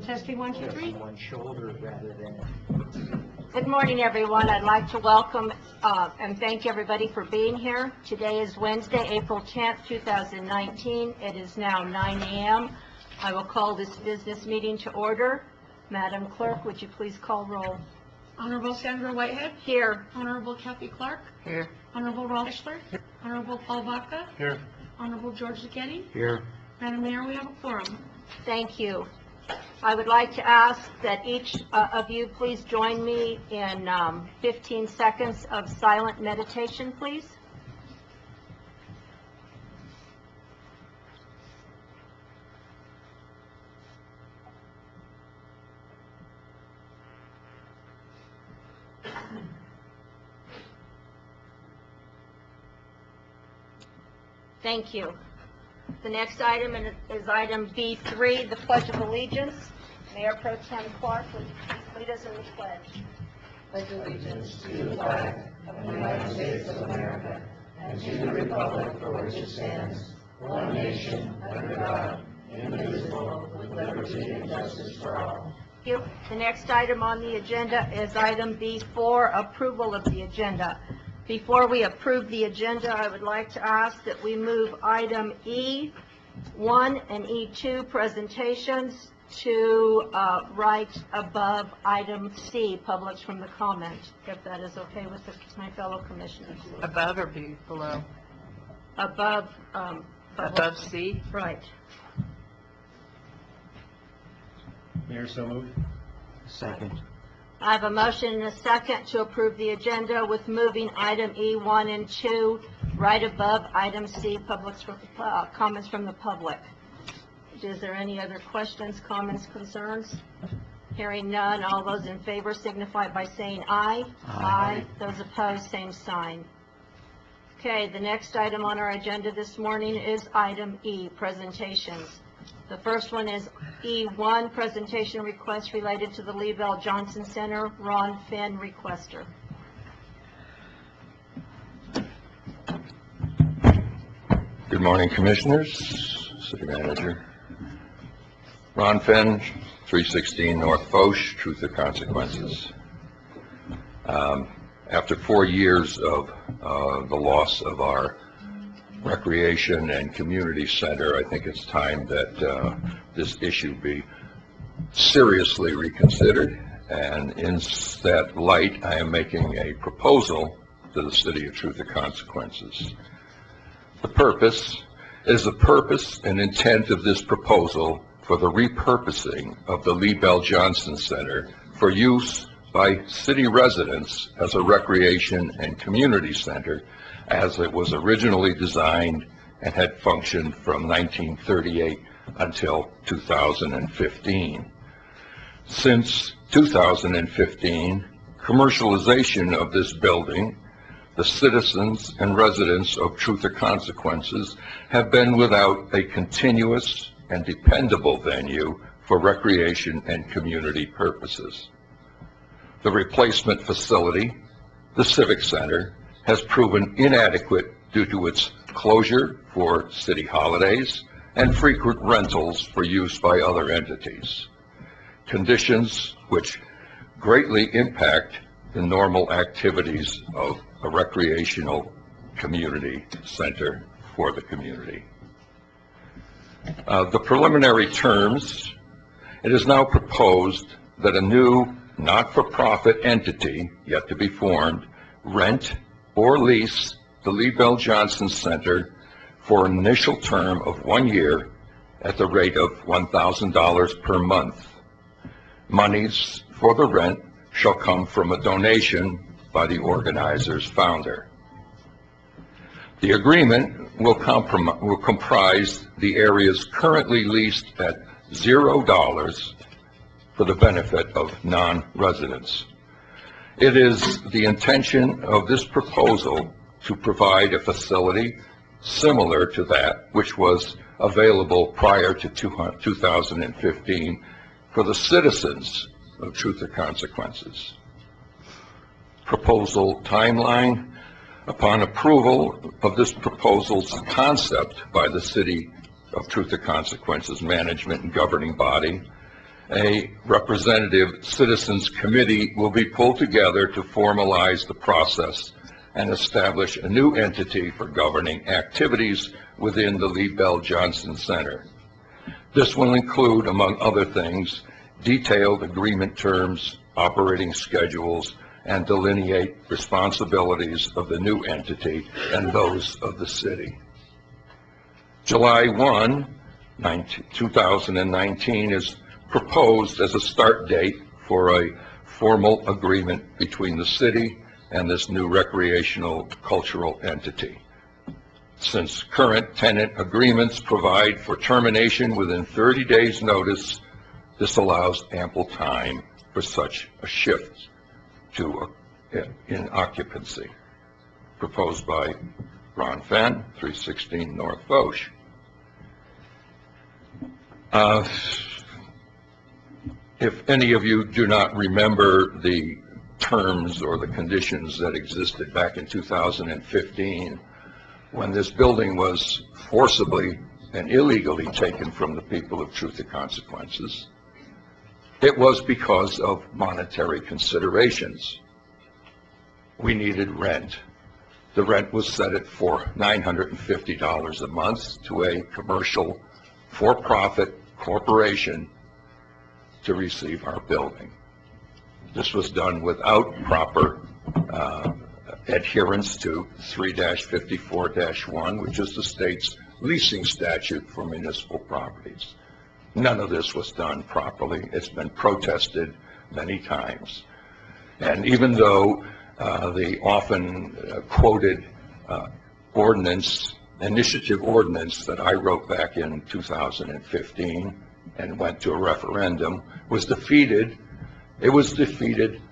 Testing, 1, 2, 3. One shoulder rather than. Good morning, everyone. I'd like to welcome and thank everybody for being here. Today is Wednesday, April 10th, 2019. It is now 9 a.m. I will call this business meeting to order. Madam Clerk, would you please call roll? Honorable Sandra Whitehead. Here. Honorable Kathy Clark. Here. Honorable Ralph Schler. Honorable Paul Baca. Here. Honorable George Zucchetti. Here. Madam Mayor, we have a quorum. Thank you. I would like to ask that each of you please join me in 15 seconds of silent meditation, please. Thank you. The next item is item B3, the Pledge of Allegiance. Mayor Pro Tem Clark, would you please lead us in the pledge? Pledge allegiance to the flag of the United States of America and to the republic for which it stands, one nation, under God, indivisible, with liberty and justice for all. Thank you. The next item on the agenda is item B4, approval of the agenda. Before we approve the agenda, I would like to ask that we move item E1 and E2 presentations to right above item C, publics from the comment, if that is okay with my fellow commissioners. Above or below? Above. Above C? Right. Mayor, so moved. Second. I have a motion and a second to approve the agenda with moving item E1 and 2 right above item C, comments from the public. Is there any other questions, comments, concerns? Hearing none, all those in favor signify by saying aye. Aye. Those opposed, same sign. Okay, the next item on our agenda this morning is item E, presentations. The first one is E1, presentation request related to the Lee-Bell Johnson Center. Ron Finn, requester. Good morning, Commissioners, City Manager. Ron Finn, 316 North Foch, Truth or Consequences. After 4 years of the loss of our recreation and community center, I think it's time that this issue be seriously reconsidered, and in that light I am making a proposal to the City of Truth or Consequences. The purpose and intent of this proposal for the repurposing of the Lee-Bell Johnson Center for use by city residents as a recreation and community center as it was originally designed and had functioned from 1938 until 2015. Since 2015, commercialization of this building, the citizens and residents of Truth or Consequences have been without a continuous and dependable venue for recreation and community purposes. The replacement facility, the Civic Center, has proven inadequate due to its closure for city holidays and frequent rentals for use by other entities, conditions which greatly impact the normal activities of a recreational community center for the community. The preliminary terms, it is now proposed that a new not-for-profit entity, yet to be formed, rent or lease the Lee-Bell Johnson Center for an initial term of 1 year at the rate of $1,000 per month. Monies for the rent shall come from a donation by the organizer's founder. The agreement will comprise the areas currently leased at $0 for the benefit of non-residents. It is the intention of this proposal to provide a facility similar to that which was available prior to 2015 for the citizens of Truth or Consequences. Proposal timeline. Upon approval of this proposal's concept by the City of Truth or Consequences management and governing body, a representative citizens committee will be pulled together to formalize the process and establish a new entity for governing activities within the Lee Bell Johnson Center. This will include, among other things, detailed agreement terms, operating schedules, and delineate responsibilities of the new entity and those of the city. July 1, 2019 is proposed as a start date for a formal agreement between the city and this new recreational cultural entity. Since current tenant agreements provide for termination within 30 days notice, this allows ample time for such a shift in occupancy. Proposed by Ron Fenn, 316 North Foch. If any of you do not remember the terms or the conditions that existed back in 2015, when this building was forcibly and illegally taken from the people of Truth or Consequences, it was because of monetary considerations. We needed rent. The rent was set at $950 a month to a commercial for-profit corporation to receive our building. This was done without proper adherence to 3-54-1, which is the state's leasing statute for municipal properties. None of this was done properly. It's been protested many times. And even though the often quoted initiative ordinance that I wrote back in 2015 and went to a referendum was defeated, it was defeated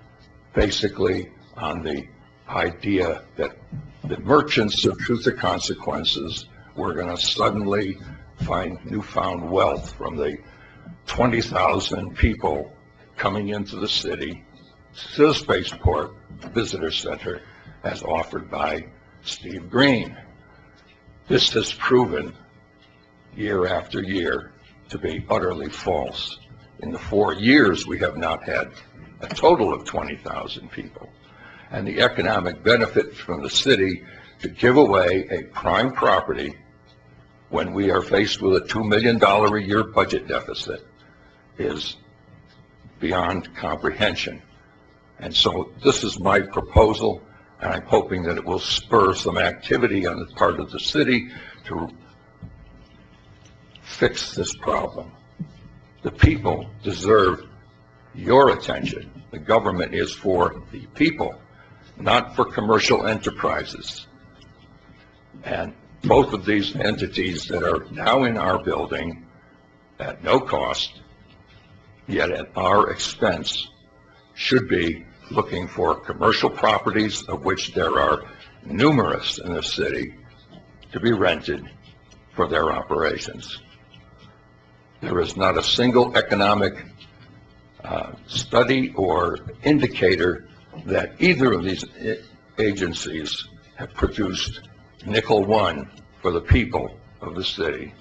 basically on the idea that the merchants of Truth or Consequences were going to suddenly find newfound wealth from the 20,000 people coming into the city to the Spaceport Visitor Center as offered by Steve Green. This has proven year after year to be utterly false. In the 4 years, we have not had a total of 20,000 people. And the economic benefit from the city to give away a prime property when we are faced with a $2 million a year budget deficit is beyond comprehension. And so this is my proposal, and I'm hoping that it will spur some activity on the part of the city to fix this problem. The people deserve your attention. The government is for the people, not for commercial enterprises. And both of these entities that are now in our building at no cost, yet at our expense, should be looking for commercial properties, of which there are numerous in the city, to be rented for their operations. There is not a single economic study or indicator that either of these agencies have produced nickel one for the people of the city.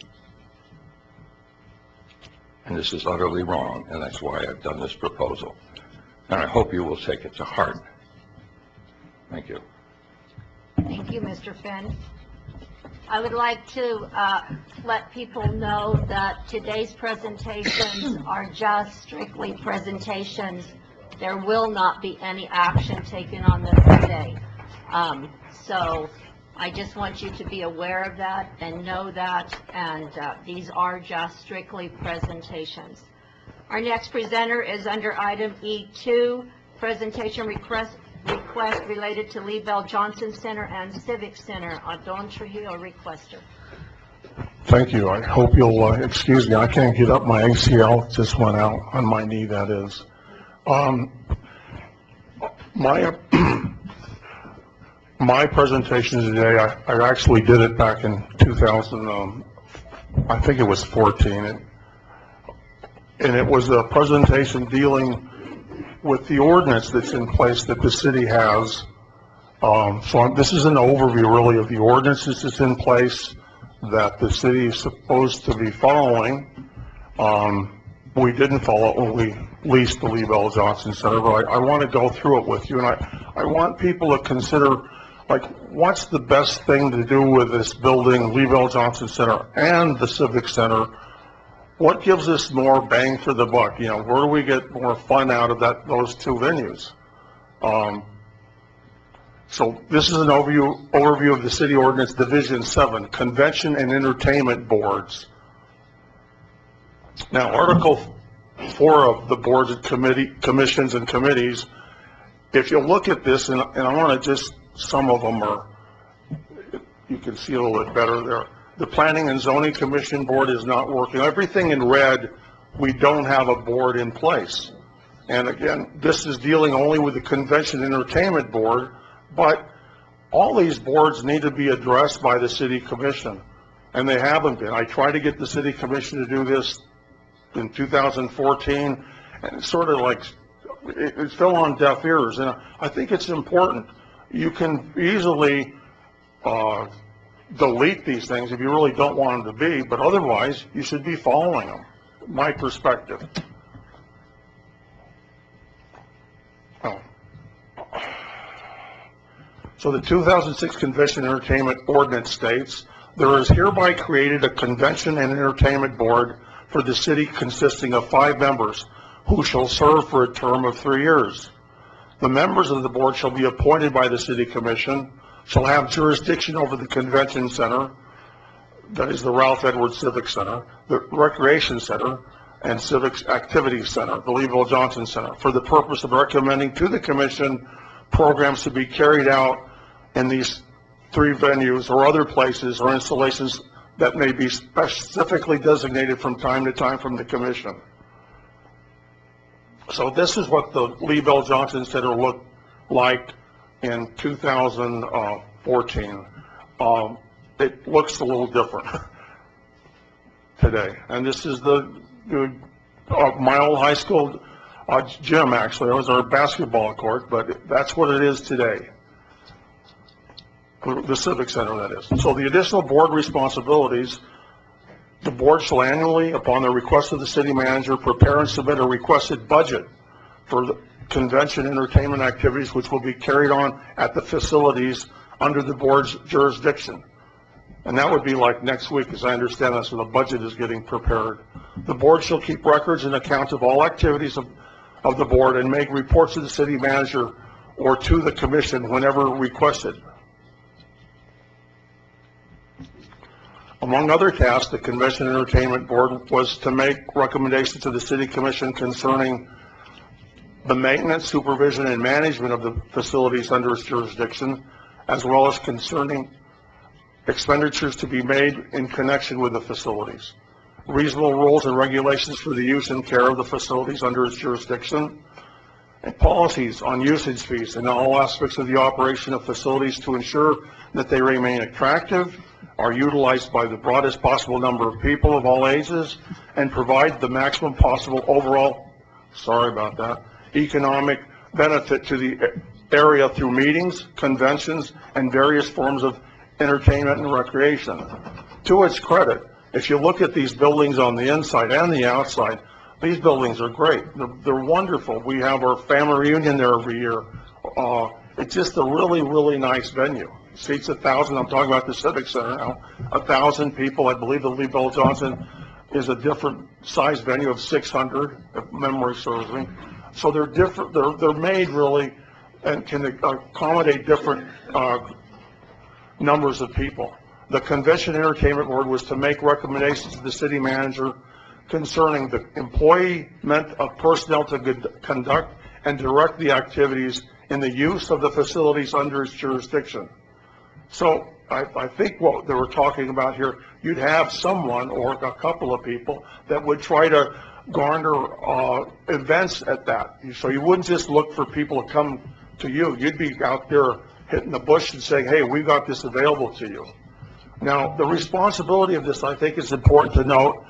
And this is utterly wrong, and that's why I've done this proposal. And I hope you will take it to heart. Thank you. Thank you, Mr. Fenn. I would like to let people know that today's presentations are just strictly presentations. There will not be any action taken on them today. So I just want you to be aware of that and know that, and these are just strictly presentations. Our next presenter is under item E2, presentation request related to Lee Bell Johnson Center and Civic Center. Don Trujillo, requester. Thank you. I hope you'll excuse me. I can't get up. My ACL just went out on my knee, that is. My presentation today, I actually did it back in 2000, I think it was 14. And it was a presentation dealing with the ordinance that's in place that the city has. So this is an overview really of the ordinances that's in place that the city is supposed to be following. we didn't follow it when we leased the Lee Bell Johnson Center, but I want to go through it with you, and I want people to consider, like, what's the best thing to do with this building, Lee Bell Johnson Center and the Civic Center? What gives us more bang for the buck? You know, where do we get more fun out of those two venues? So this is an overview of the City Ordinance Division 7, Convention and Entertainment Boards. Now, Article 4 of the boards and commissions and committees, if you look at this, and I want to just, some of them are, you can see a little bit better there. The Planning and Zoning Commission Board is not working. Everything in red, we don't have a board in place. And again, this is dealing only with the Convention and Entertainment Board, but all these boards need to be addressed by the City Commission, and they haven't been. I tried to get the City Commission to do this in 2014, and it's sort of like, it fell on deaf ears, and I think it's important. You can easily delete these things if you really don't want them to be, but otherwise, you should be following them, my perspective. Oh. So the 2006 Convention and Entertainment Ordinance states, there is hereby created a Convention and Entertainment Board for the city consisting of 5 members who shall serve for a term of 3 years. The members of the board shall be appointed by the City Commission, shall have jurisdiction over the Convention Center, that is the Ralph Edwards Civic Center, the Recreation Center, and Civic Activities Center, the Lee Bell Johnson Center, for the purpose of recommending to the Commission programs to be carried out in these 3 venues or other places or installations that may be specifically designated from time to time from the Commission. So this is what the Lee Bell Johnson Center looked like in 2014. It looks a little different today. And this is my old high school gym, actually. It was our basketball court, but that's what it is today. The Civic Center, that is. So the additional board responsibilities, the board shall annually, upon the request of the city manager, prepare and submit a requested budget for the convention entertainment activities which will be carried on at the facilities under the board's jurisdiction. And that would be like next week, as I understand that, so the budget is getting prepared. The board shall keep records and accounts of all activities of the board and make reports to the city manager or to the commission whenever requested. Among other tasks, the Convention and Entertainment Board was to make recommendations to the City Commission concerning the maintenance, supervision, and management of the facilities under its jurisdiction, as well as concerning expenditures to be made in connection with the facilities, reasonable rules and regulations for the use and care of the facilities under its jurisdiction, and policies on usage fees and all aspects of the operation of facilities to ensure that they remain attractive, are utilized by the broadest possible number of people of all ages, and provide the maximum possible overall, economic benefit to the area through meetings, conventions, and various forms of entertainment and recreation. To its credit, if you look at these buildings on the inside and the outside, these buildings are great. They're wonderful. We have our family reunion there every year. It's just a really, really nice venue. Seats 1,000. I'm talking about the Civic Center now. 1,000 people. I believe the Lee Bell Johnson is a different size venue of 600, if memory serves me. So they're different. They're made really and can accommodate different numbers of people. The Convention and Entertainment Board was to make recommendations to the city manager concerning the employment of personnel to conduct and direct the activities in the use of the facilities under its jurisdiction. So I think what they were talking about here, you'd have someone or a couple of people that would try to garner events at that. So you wouldn't just look for people to come to you. You'd be out there hitting the bush and saying, hey, we've got this available to you. Now, the responsibility of this, I think, is important to note.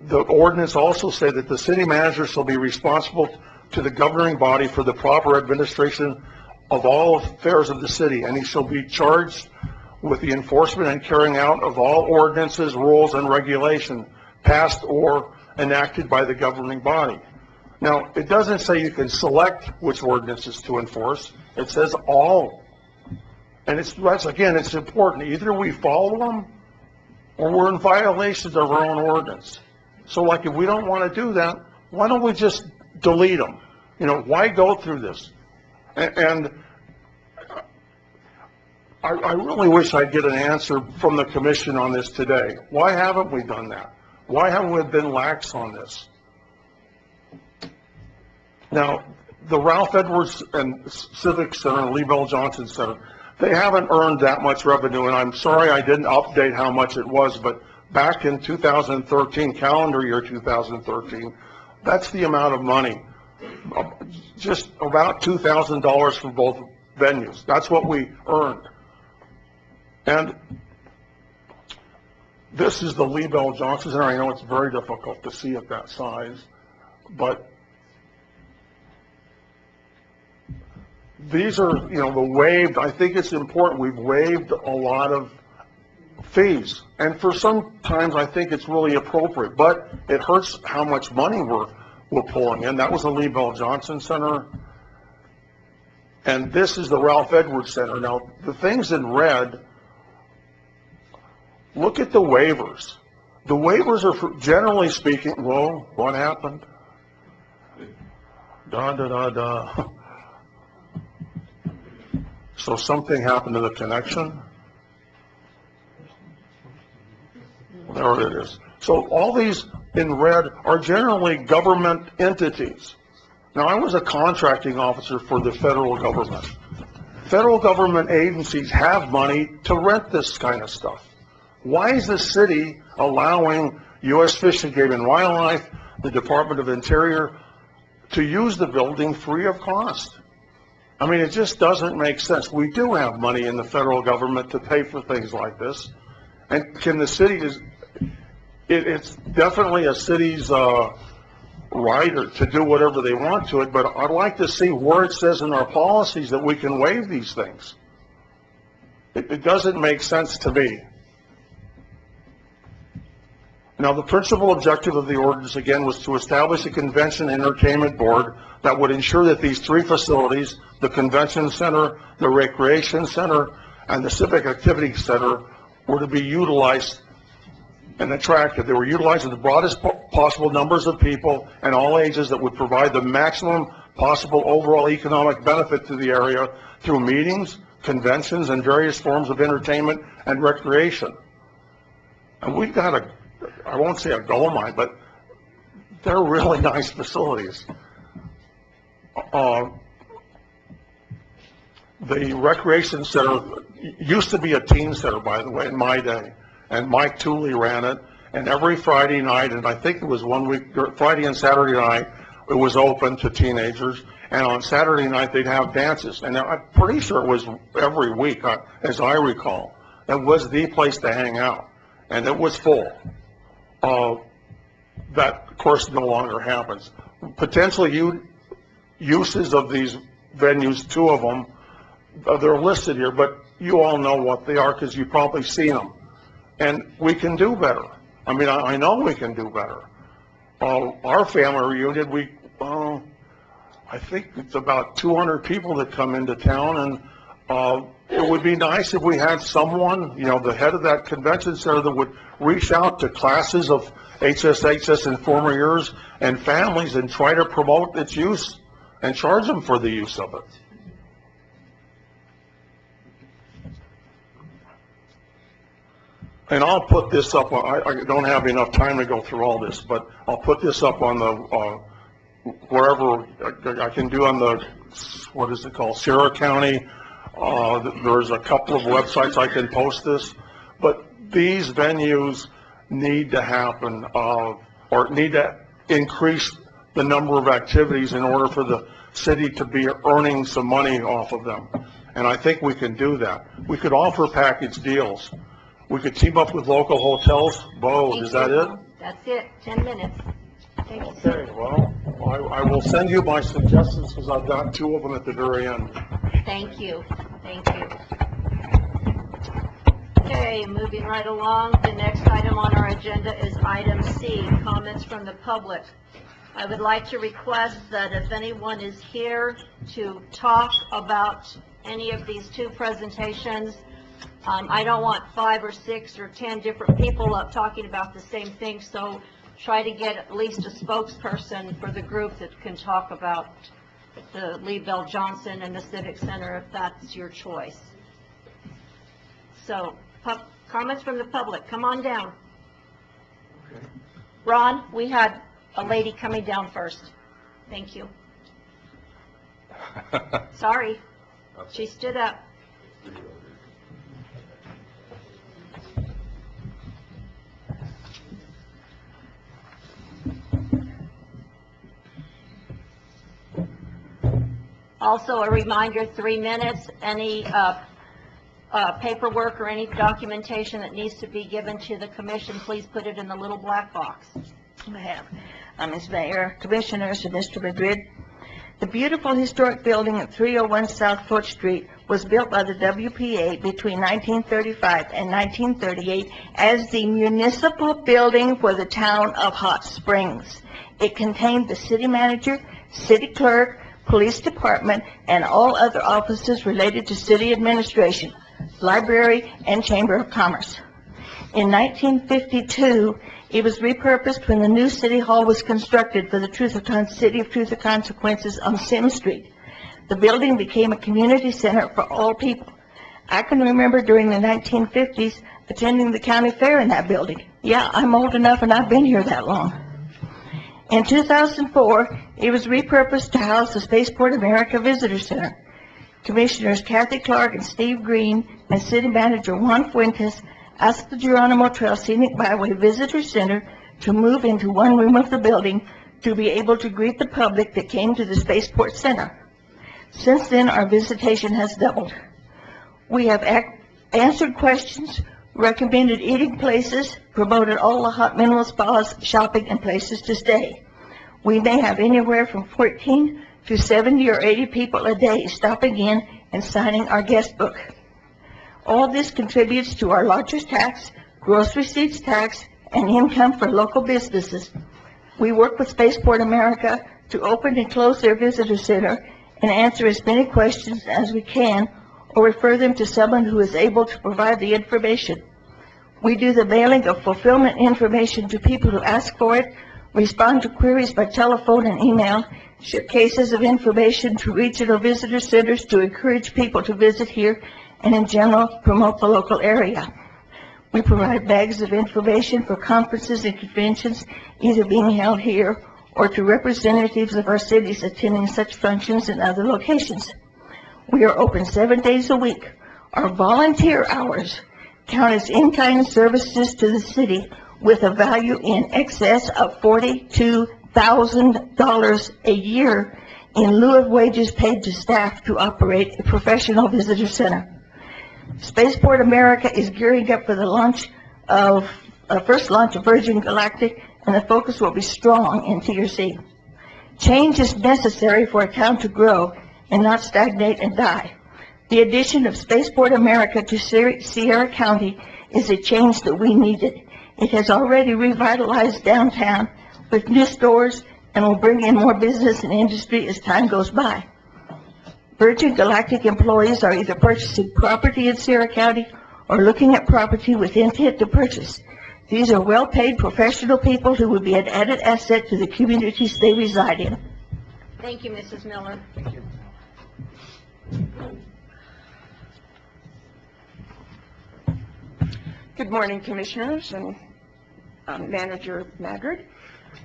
The ordinance also say that the city manager shall be responsible to the governing body for the proper administration of all affairs of the city, and he shall be charged with the enforcement and carrying out of all ordinances, rules, and regulation, passed or enacted by the governing body. Now, it doesn't say you can select which ordinances to enforce. It says all. And it's important. Either we follow them or we're in violations of our own ordinance. So like if we don't want to do that, why don't we just delete them? You know, why go through this? And I really wish I'd get an answer from the commission on this today. Why haven't we done that? Why haven't we been lax on this? Now, the Ralph Edwards and Civic Center and Lee Bell Johnson Center, they haven't earned that much revenue, and I'm sorry I didn't update how much it was, but back in 2013, calendar year 2013, that's the amount of money. Just about $2,000 for both venues. That's what we earned. And this is the Lee Bell Johnson Center. I know it's very difficult to see at that size, but these are, you know, the waived, I think it's important, we've waived a lot of fees. And for some times, I think it's really appropriate, but it hurts how much money we're pulling in. That was the Lee Bell Johnson Center. And this is the Ralph Edwards Center. Now, the things in red, look at the waivers. The waivers are, for, generally speaking, whoa, what happened? Da. So something happened to the connection. There it is. So all these in red are generally government entities. Now, I was a contracting officer for the federal government. Federal government agencies have money to rent this kind of stuff. Why is the city allowing U.S. Fish and Game and Wildlife, the Department of Interior, to use the building free of cost? I mean, it just doesn't make sense. We do have money in the federal government to pay for things like this. And can the city, it's definitely a city's right to do whatever they want to it, but I'd like to see where it says in our policies that we can waive these things. It doesn't make sense to me. Now, the principal objective of the ordinance, again, was to establish a convention entertainment board that would ensure that these three facilities, the convention center, the recreation center, and the civic activity center, were to be utilized and attractive. They were utilizing the broadest possible numbers of people and all ages that would provide the maximum possible overall economic benefit to the area through meetings, conventions, and various forms of entertainment and recreation. And we've got I won't say a gold mine, but they're really nice facilities. The recreation center used to be a teen center, by the way, in my day, and Mike Tooley ran it, and every Friday night, and I think it was one week, Friday and Saturday night, it was open to teenagers, and on Saturday night, they'd have dances, and I'm pretty sure it was every week, as I recall. It was the place to hang out, and it was full. That, of course, no longer happens. Potentially uses of these venues, two of them, they're listed here, but you all know what they are because you've probably seen them. And we can do better. I mean, I know we can do better. Our family reunion, I think it's about 200 people that come into town, and it would be nice if we had someone, you know, the head of that convention center that would reach out to classes of HSHS in former years and families and try to promote its use and charge them for the use of it. And I'll put this up, I don't have enough time to go through all this, but I'll put this up on the, wherever I can do on the, what is it called, Sierra County. There's a couple of websites I can post this, but these venues need to happen, or need to increase the number of activities in order for the city to be earning some money off of them. And I think we can do that. We could offer package deals. We could team up with local hotels. Bo, is that it? That's it, 10 minutes. Thank you, Okay, sir. well, I will send you my suggestions because I've got two of them at the very end. Thank you, thank you. Okay, moving right along, the next item on our agenda is item C, comments from the public. I would like to request that if anyone is here to talk about any of these two presentations, I don't want 5 or 6 or 10 different people up talking about the same thing, so try to get at least a spokesperson for the group that can talk about the Lee Bell Johnson and the Civic Center if that's your choice. So, comments from the public, come on down. Ron, we had a lady coming down first. Thank you. Sorry, she stood up. Also, a reminder, 3 minutes, any paperwork or any documentation that needs to be given to the commission, please put it in the little black box. I have. Ms. Mayor, Commissioners, and Mr. Madrid. The beautiful historic building at 301 South Fourth Street was built by the WPA between 1935 and 1938 as the municipal building for the town of Hot Springs. It contained the city manager, city clerk, police department, and all other offices related to city administration, library, and chamber of commerce. In 1952, it was repurposed when the new city hall was constructed for the City of Truth or Consequences on Sim Street. The building became a community center for all people. I can remember during the 1950s attending the county fair in that building. Yeah, I'm old enough and I've been here that long. In 2004, it was repurposed to house the Spaceport America Visitor Center. Commissioners Kathy Clark and Steve Green and City Manager Juan Fuentes asked the Geronimo Trail Scenic Byway Visitor Center to move into one room of the building to be able to greet the public that came to the Spaceport Center. Since then, our visitation has doubled. We have answered questions, recommended eating places, promoted all the hot mineral spas, shopping, and places to stay. We may have anywhere from 14 to 70 or 80 people a day stopping in and signing our guest book. All this contributes to our lodger's tax, gross receipts tax, and income for local businesses. We work with Spaceport America to open and close their visitor center and answer as many questions as we can, or refer them to someone who is able to provide the information. We do the mailing of fulfillment information to people who ask for it, respond to queries by telephone and email, ship cases of information to regional visitor centers to encourage people to visit here, and in general, promote the local area. We provide bags of information for conferences and conventions either being held here or to representatives of our cities attending such functions in other locations. We are open 7 days a week. Our volunteer hours count as in-kind services to the city with a value in excess of $42,000 a year in lieu of wages paid to staff to operate a professional visitor center. Spaceport America is gearing up for the first launch of Virgin Galactic, and the focus will be strong in TRC. Change is necessary for a town to grow and not stagnate and die. The addition of Spaceport America to Sierra County is a change that we needed. It has already revitalized downtown with new stores and will bring in more business and industry as time goes by. Virgin Galactic employees are either purchasing property in Sierra County or looking at property with intent to purchase. These are well-paid professional people who will be an added asset to the communities they reside in. Thank you, Mrs. Miller. Thank you. Good morning, Commissioners and Manager Madrid.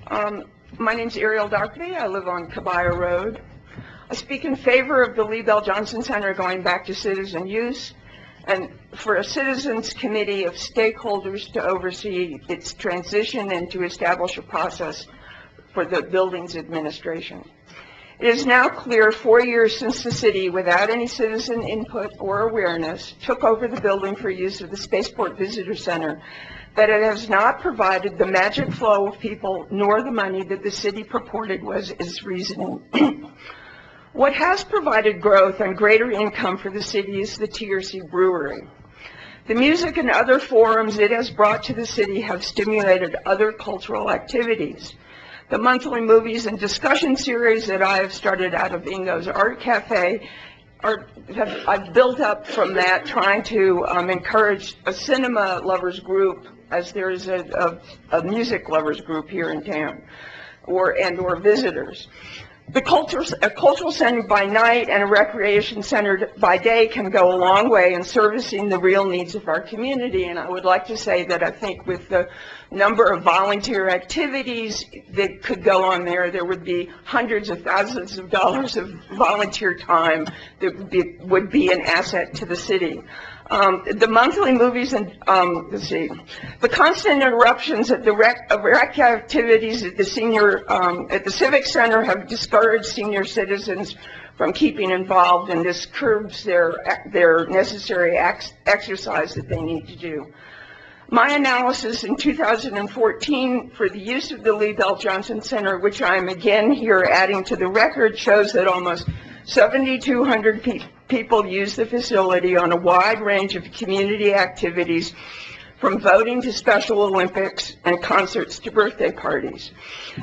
My name's Ariel Darkby. I live on Cabaya Road. I speak in favor of the Lee Bell Johnson Center going back to citizen use and for a citizens committee of stakeholders to oversee its transition and to establish a process for the building's administration. It is now clear 4 years since the city, without any citizen input or awareness, took over the building for use of the Spaceport Visitor Center, that it has not provided the magic flow of people nor the money that the city purported was its reasoning. What has provided growth and greater income for the city is the TRC Brewery. The music and other forums it has brought to the city have stimulated other cultural activities. The monthly movies and discussion series that I have started out of Ingo's Art Cafe I've built up from that, trying to encourage a cinema lovers group, as there is a music lovers group here in town, or visitors. A cultural center by night and a recreation center by day can go a long way in servicing the real needs of our community. And I would like to say that I think with the number of volunteer activities that could go on there would be hundreds of thousands of dollars of volunteer time that would be an asset to the city. The monthly movies and, the constant interruptions at the rec activities at the Civic Center have discouraged senior citizens from keeping involved, and this curbs their necessary exercise that they need to do. My analysis in 2014 for the use of the Lee Bell Johnson Center, which I am again here adding to the record, shows that almost 7,200 people use the facility on a wide range of community activities, from voting to Special Olympics and concerts to birthday parties.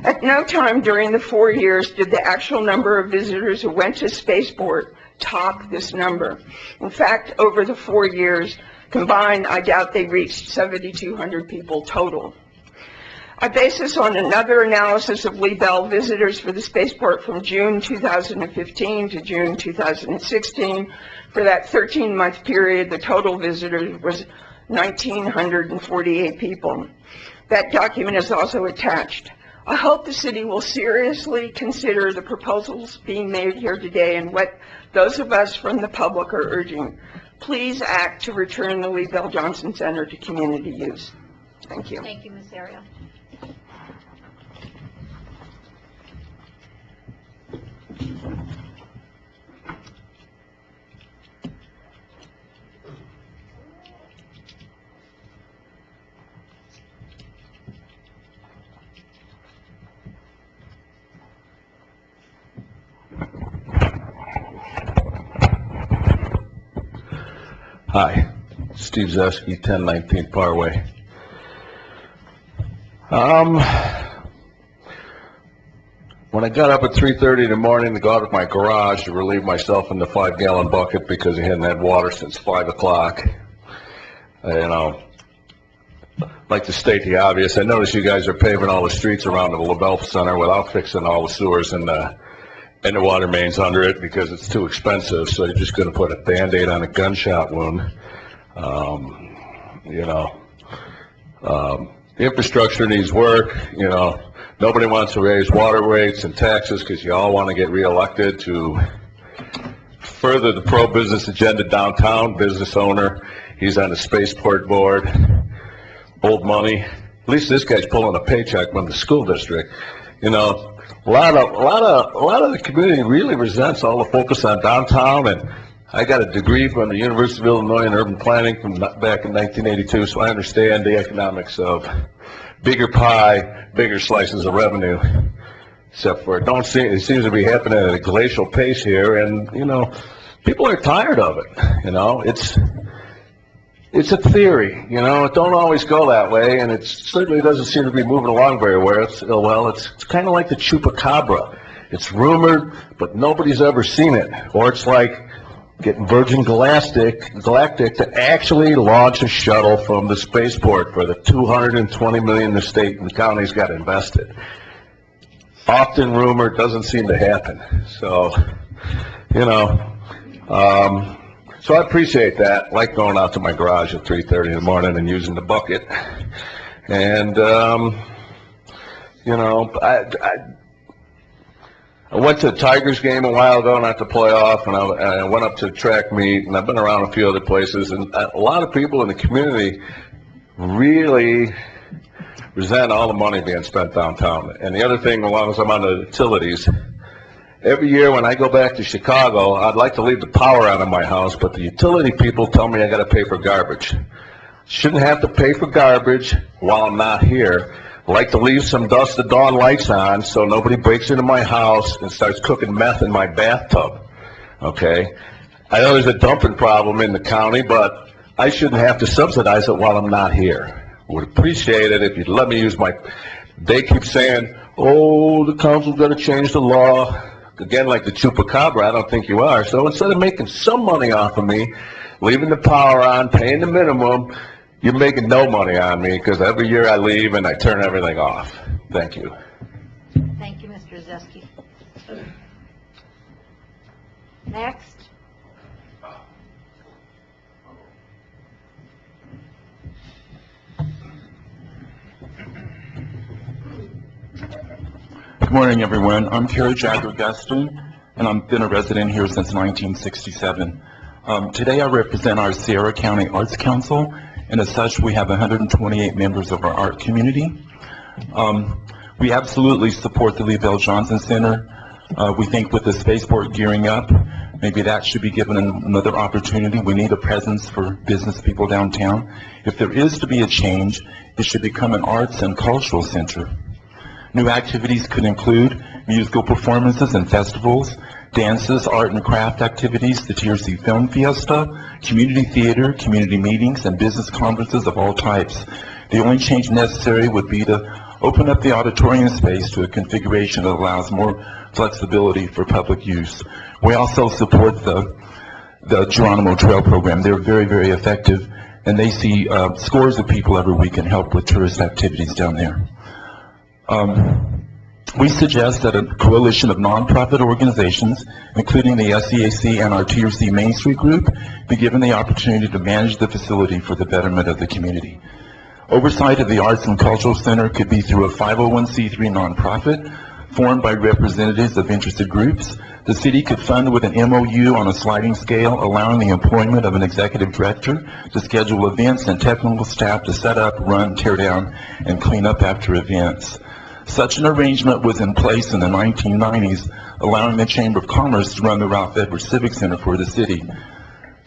At no time during the 4 years did the actual number of visitors who went to Spaceport top this number. In fact, over the 4 years combined, I doubt they reached 7,200 people total. I base this on another analysis of Lee Bell visitors for the Spaceport from June 2015 to June 2016. For that 13-month period, the total visitors was 1,948 people. That document is also attached. I hope the city will seriously consider the proposals being made here today and what those of us from the public are urging. Please act to return the Lee Bell Johnson Center to community use. Thank you. Thank you, Ms. Ariel. Hi, Steve Zeski, 1019 Parway. When I got up at 3:30 in the morning to go out of my garage to relieve myself in the 5-gallon bucket because I hadn't had water since 5 o'clock, I'd like to state the obvious. I notice you guys are paving all the streets around the LaBelle Center without fixing all the sewers and the water mains under it because it's too expensive, so you're just going to put a Band-Aid on a gunshot wound. Infrastructure needs work. Nobody wants to raise water rates and taxes because you all want to get reelected to further the pro-business agenda downtown. Business owner, he's on the Spaceport board. Old money. At least this guy's pulling a paycheck from the school district. A lot of the community really resents all the focus on downtown, and I got a degree from the University of Illinois in urban planning from back in 1982, so I understand the economics of bigger pie, bigger slices of revenue. Except for it seems to be happening at a glacial pace here, and people are tired of it. It's a theory, it don't always go that way, and it certainly doesn't seem to be moving along very well. It's kind of like the chupacabra. It's rumored, but nobody's ever seen it. Or it's like getting Virgin Galactic to actually launch a shuttle from the spaceport for the $220 million the state and counties got invested. Often rumored, doesn't seem to happen. So, so I appreciate that. I like going out to my garage at 3:30 in the morning and using the bucket. And, I went to a Tigers game a while ago, not to play off, and I went up to a track meet, and I've been around a few other places, and a lot of people in the community really resent all the money being spent downtown. And the other thing, as long as I'm on the utilities, every year when I go back to Chicago, I'd like to leave the power on in my house, but the utility people tell me I got to pay for garbage. Shouldn't have to pay for garbage while I'm not here. I like to leave some dusk to dawn lights on so nobody breaks into my house and starts cooking meth in my bathtub. Okay? I know there's a dumping problem in the county, but I shouldn't have to subsidize it while I'm not here. Would appreciate it if you'd let me use they keep saying, oh, the council's gonna change the law. Again, like the chupacabra, I don't think you are. So instead of making some money off of me, leaving the power on, paying the minimum, you're making no money on me, because every year I leave and I turn everything off. Thank you. Thank you, Mr. Zeski. Next. Good morning, everyone. I'm Kerry Jagger Gustin, and I've been a resident here since 1967. Today I represent our Sierra County Arts Council, and as such, we have 128 members of our art community. We absolutely support the Lee Bell Johnson Center. We think with the spaceport gearing up, maybe that should be given another opportunity. We need a presence for business people downtown. If there is to be a change, it should become an arts and cultural center. New activities could include musical performances and festivals, dances, art and craft activities, the TRC Film Fiesta, community theater, community meetings, and business conferences of all types. The only change necessary would be to open up the auditorium space to a configuration that allows more flexibility for public use. We also support the Geronimo Trail program. They're very, very effective, and they see scores of people every week and help with tourist activities down there. We suggest that a coalition of nonprofit organizations, including the SCAC and our TRC Main Street group, be given the opportunity to manage the facility for the betterment of the community. Oversight of the Arts and Cultural Center could be through a 501c3 nonprofit formed by representatives of interested groups. The city could fund with an MOU on a sliding scale, allowing the employment of an executive director to schedule events and technical staff to set up, run, tear down, and clean up after events. Such an arrangement was in place in the 1990s, allowing the Chamber of Commerce to run the Ralph Edwards Civic Center for the city.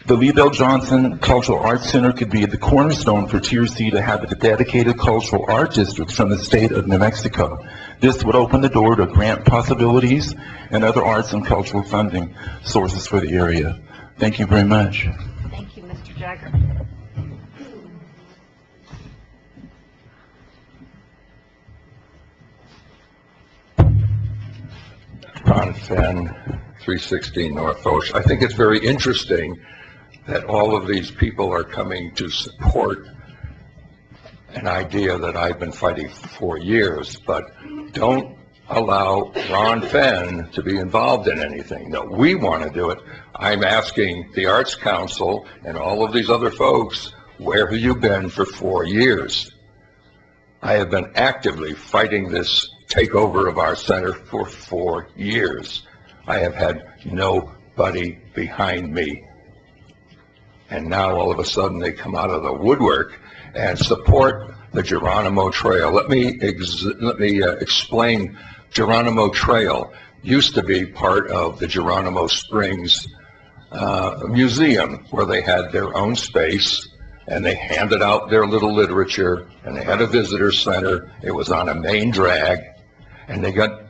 The Lee Bell Johnson Cultural Arts Center could be the cornerstone for TRC to have a dedicated cultural art district from the state of New Mexico. This would open the door to grant possibilities and other arts and cultural funding sources for the area. Thank you very much. Thank you, Mr. Jagger. Ron Fenn, 316 North Osh. I think it's very interesting that all of these people are coming to support an idea that I've been fighting for years, but don't allow Ron Fenn to be involved in anything. No, we want to do it. I'm asking the Arts Council and all of these other folks, where have you been for 4 years? I have been actively fighting this takeover of our center for 4 years. I have had nobody behind me. And now all of a sudden they come out of the woodwork and support the Geronimo Trail. Let me explain. Geronimo Trail used to be part of the Geronimo Springs Museum, where they had their own space and they handed out their little literature, and they had a visitor center. It was on a main drag, and they got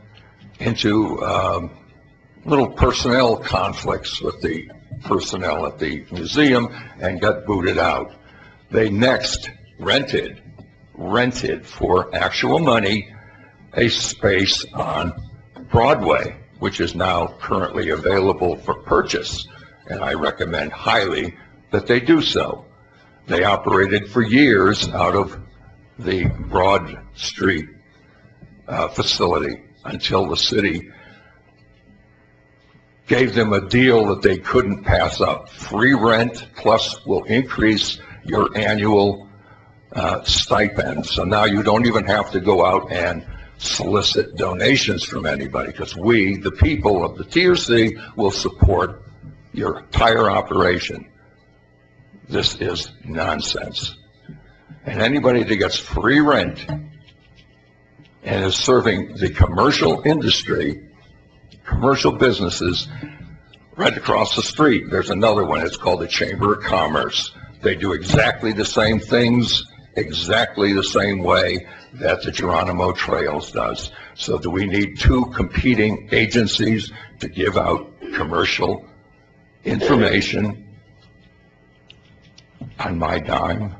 into little personnel conflicts with the personnel at the museum and got booted out. They next rented for actual money a space on Broadway, which is now currently available for purchase, and I recommend highly that they do so. They operated for years out of the Broad Street facility until the city gave them a deal that they couldn't pass up. Free rent, plus will increase your annual stipend. So now you don't even have to go out and solicit donations from anybody, because we, the people of the TRC, will support your entire operation. This is nonsense. And anybody that gets free rent and is serving the commercial industry, commercial businesses, right across the street, there's another one. It's called the Chamber of Commerce. They do exactly the same things, exactly the same way that the Geronimo Trails does. So do we need two competing agencies to give out commercial information? on my dime.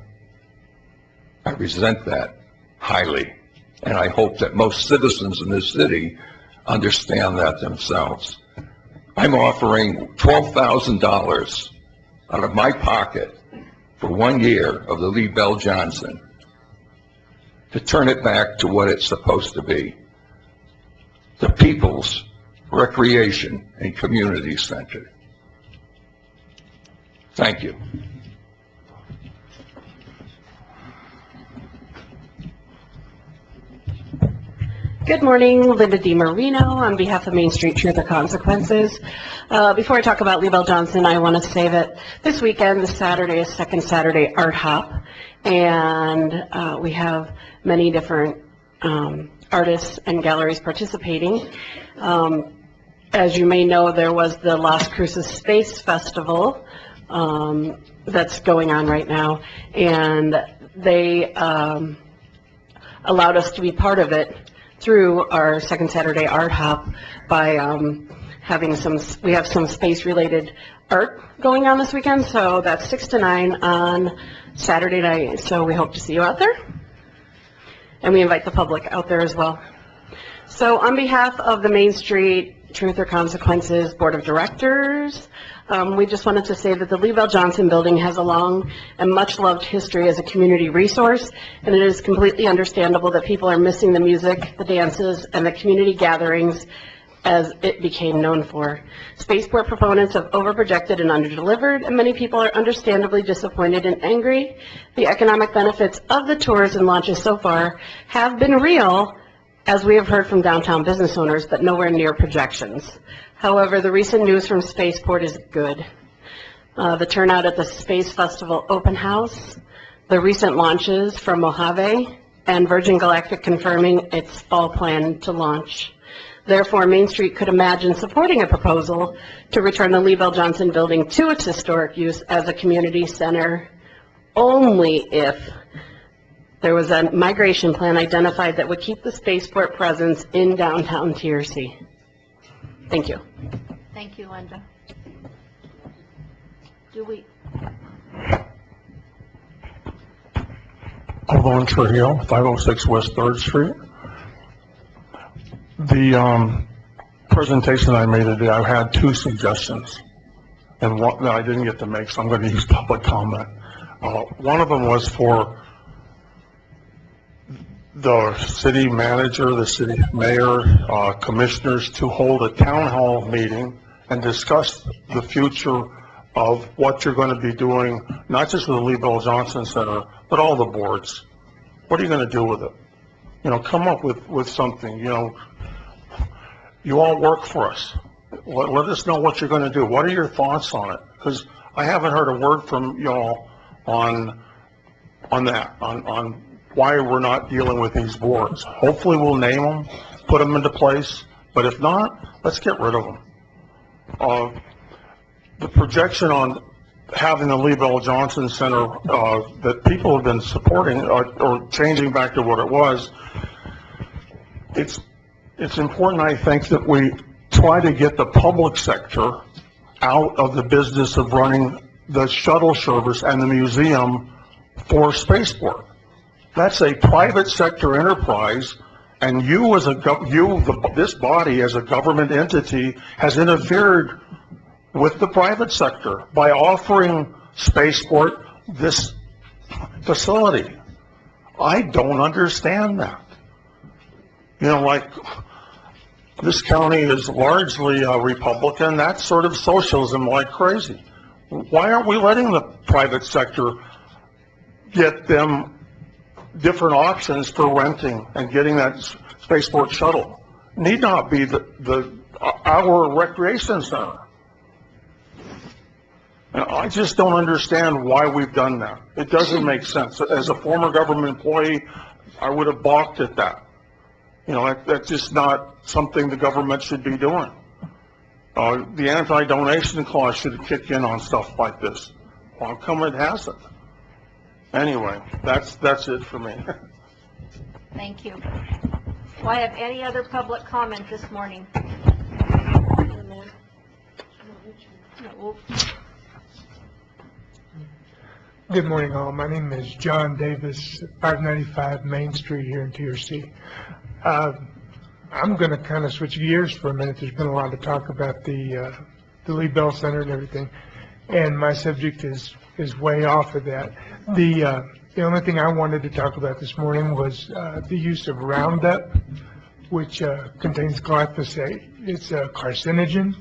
I resent that highly, and I hope that most citizens in this city understand that themselves. I'm offering $12,000 out of my pocket for 1 year of the Lee Bell Johnson to turn it back to what it's supposed to be, the People's Recreation and Community Center. Thank you. Good morning, Linda DiMarino on behalf of Main Street Truth or Consequences. Before I talk about Lee Bell Johnson, I want to say that this weekend, this Saturday, is Second Saturday Art Hop, and we have many different artists and galleries participating. As you may know, there was the Las Cruces Space Festival that's going on right now, and they allowed us to be part of it through our Second Saturday Art Hop by we have some space-related art going on this weekend, so that's 6 to 9 on Saturday night, so we hope to see you out there. And we invite the public out there as well. So on behalf of the Main Street Truth or Consequences Board of Directors, we just wanted to say that the Lee Bell Johnson Building has a long and much-loved history as a community resource, and it is completely understandable that people are missing the music, the dances, and the community gatherings as it became known for. Spaceport proponents have overprojected and underdelivered, and many people are understandably disappointed and angry. The economic benefits of the tours and launches so far have been real, as we have heard from downtown business owners, but nowhere near projections. However, the recent news from Spaceport is good. The turnout at the Space Festival Open House, the recent launches from Mojave, and Virgin Galactic confirming its fall plan to launch. Therefore, Main Street could imagine supporting a proposal to return the Lee Bell Johnson Building to its historic use as a community center only if there was a migration plan identified that would keep the Spaceport presence in downtown TRC. Thank you. Thank you, Linda. Alvon Trujillo, 506 West 3rd Street. The presentation I made today, I had 2 suggestions, and one that I didn't get to make, so I'm going to use public comment. One of them was for the city manager, the city mayor, commissioners to hold a town hall meeting and discuss the future of what you're going to be doing, not just with the Lee Bell Johnson Center, but all the boards. What are you going to do with it? You know, come up with something. You know, you all work for us. Let us know what you're going to do. What are your thoughts on it? Because I haven't heard a word from y'all on why we're not dealing with these boards. Hopefully we'll name them, put them into place, but if not, let's get rid of them. The projection on having the Lee Bell Johnson Center that people have been supporting or changing back to what it was, it's important, I think, that we try to get the public sector out of the business of running the shuttle service and the museum for Spaceport. That's a private sector enterprise, and this body as a government entity has interfered with the private sector by offering Spaceport this facility. I don't understand that. You know, like, this county is largely Republican. That's sort of socialism like crazy. Why aren't we letting the private sector get them different options for renting and getting that Spaceport shuttle? Need not be our recreation center. And I just don't understand why we've done that. It doesn't make sense. As a former government employee, I would have balked at that. You know, that's just not something the government should be doing. The anti-donation clause should kick in on stuff like this. How come it hasn't? Anyway, that's it for me. Thank you. Do I have any other public comment this morning? Good morning, all. My name is John Davis, 595 Main Street here in TRC. I'm going to kind of switch gears for a minute. There's been a lot of talk about the Lee Bell Center and everything, and my subject is way off of that. The only thing I wanted to talk about this morning was the use of Roundup, which contains glyphosate. It's a carcinogen.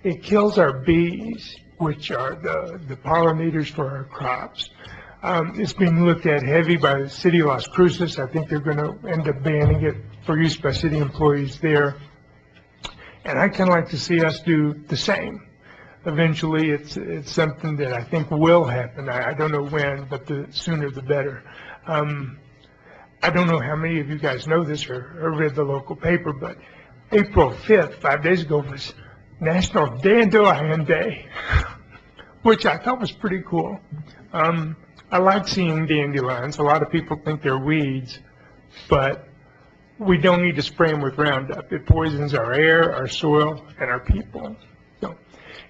It kills our bees, which are the pollinators for our crops. It's being looked at heavy by the city of Las Cruces. I think they're going to end up banning it for use by city employees there. And I kind of like to see us do the same. Eventually, it's something that I think will happen. I don't know when, but the sooner the better. I don't know how many of you guys know this or read the local paper, but April 5th, 5 days ago, was National Dandelion Day, which I thought was pretty cool. I like seeing dandelions. A lot of people think they're weeds, but we don't need to spray them with Roundup. It poisons our air, our soil, and our people. So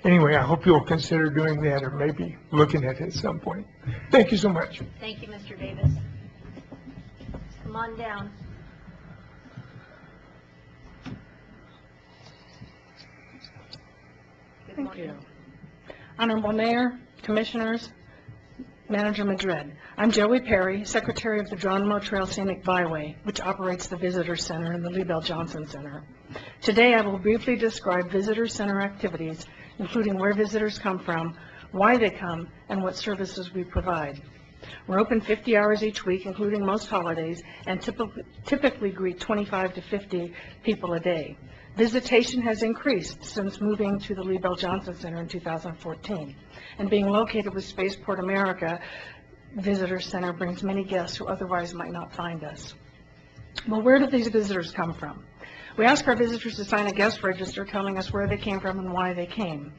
anyway, I hope you'll consider doing that or maybe looking at it at some point. Thank you so much. Thank you, Mr. Davis. Come on down. Thank you. Honorable Mayor, Commissioners, Manager Madrid. I'm Joey Perry, Secretary of the Geronimo Trail Scenic Byway, which operates the Visitor Center and the Lee Bell Johnson Center. Today, I will briefly describe Visitor Center activities, including where visitors come from, why they come, and what services we provide. We're open 50 hours each week, including most holidays, and typically greet 25 to 50 people a day. Visitation has increased since moving to the Lee Bell Johnson Center in 2014. And being located with Spaceport America Visitor Center brings many guests who otherwise might not find us. Well, where do these visitors come from? We ask our visitors to sign a guest register telling us where they came from and why they came.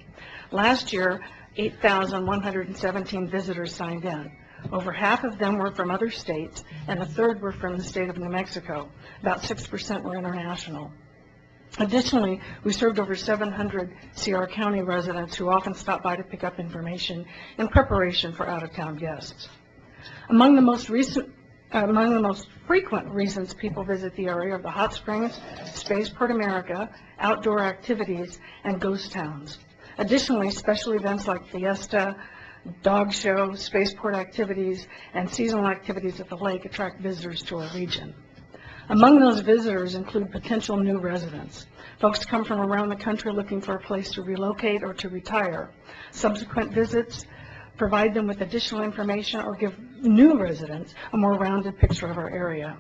Last year, 8,117 visitors signed in. Over half of them were from other states, and a third were from the state of New Mexico. About 6% were international. Additionally, we served over 700 Sierra County residents who often stop by to pick up information in preparation for out-of-town guests. Among the most frequent reasons people visit the area are the hot springs, Spaceport America, outdoor activities, and ghost towns. Additionally, special events like Fiesta, dog show, spaceport activities, and seasonal activities at the lake attract visitors to our region. Among those visitors include potential new residents. Folks come from around the country looking for a place to relocate or to retire. Subsequent visits provide them with additional information or give new residents a more rounded picture of our area.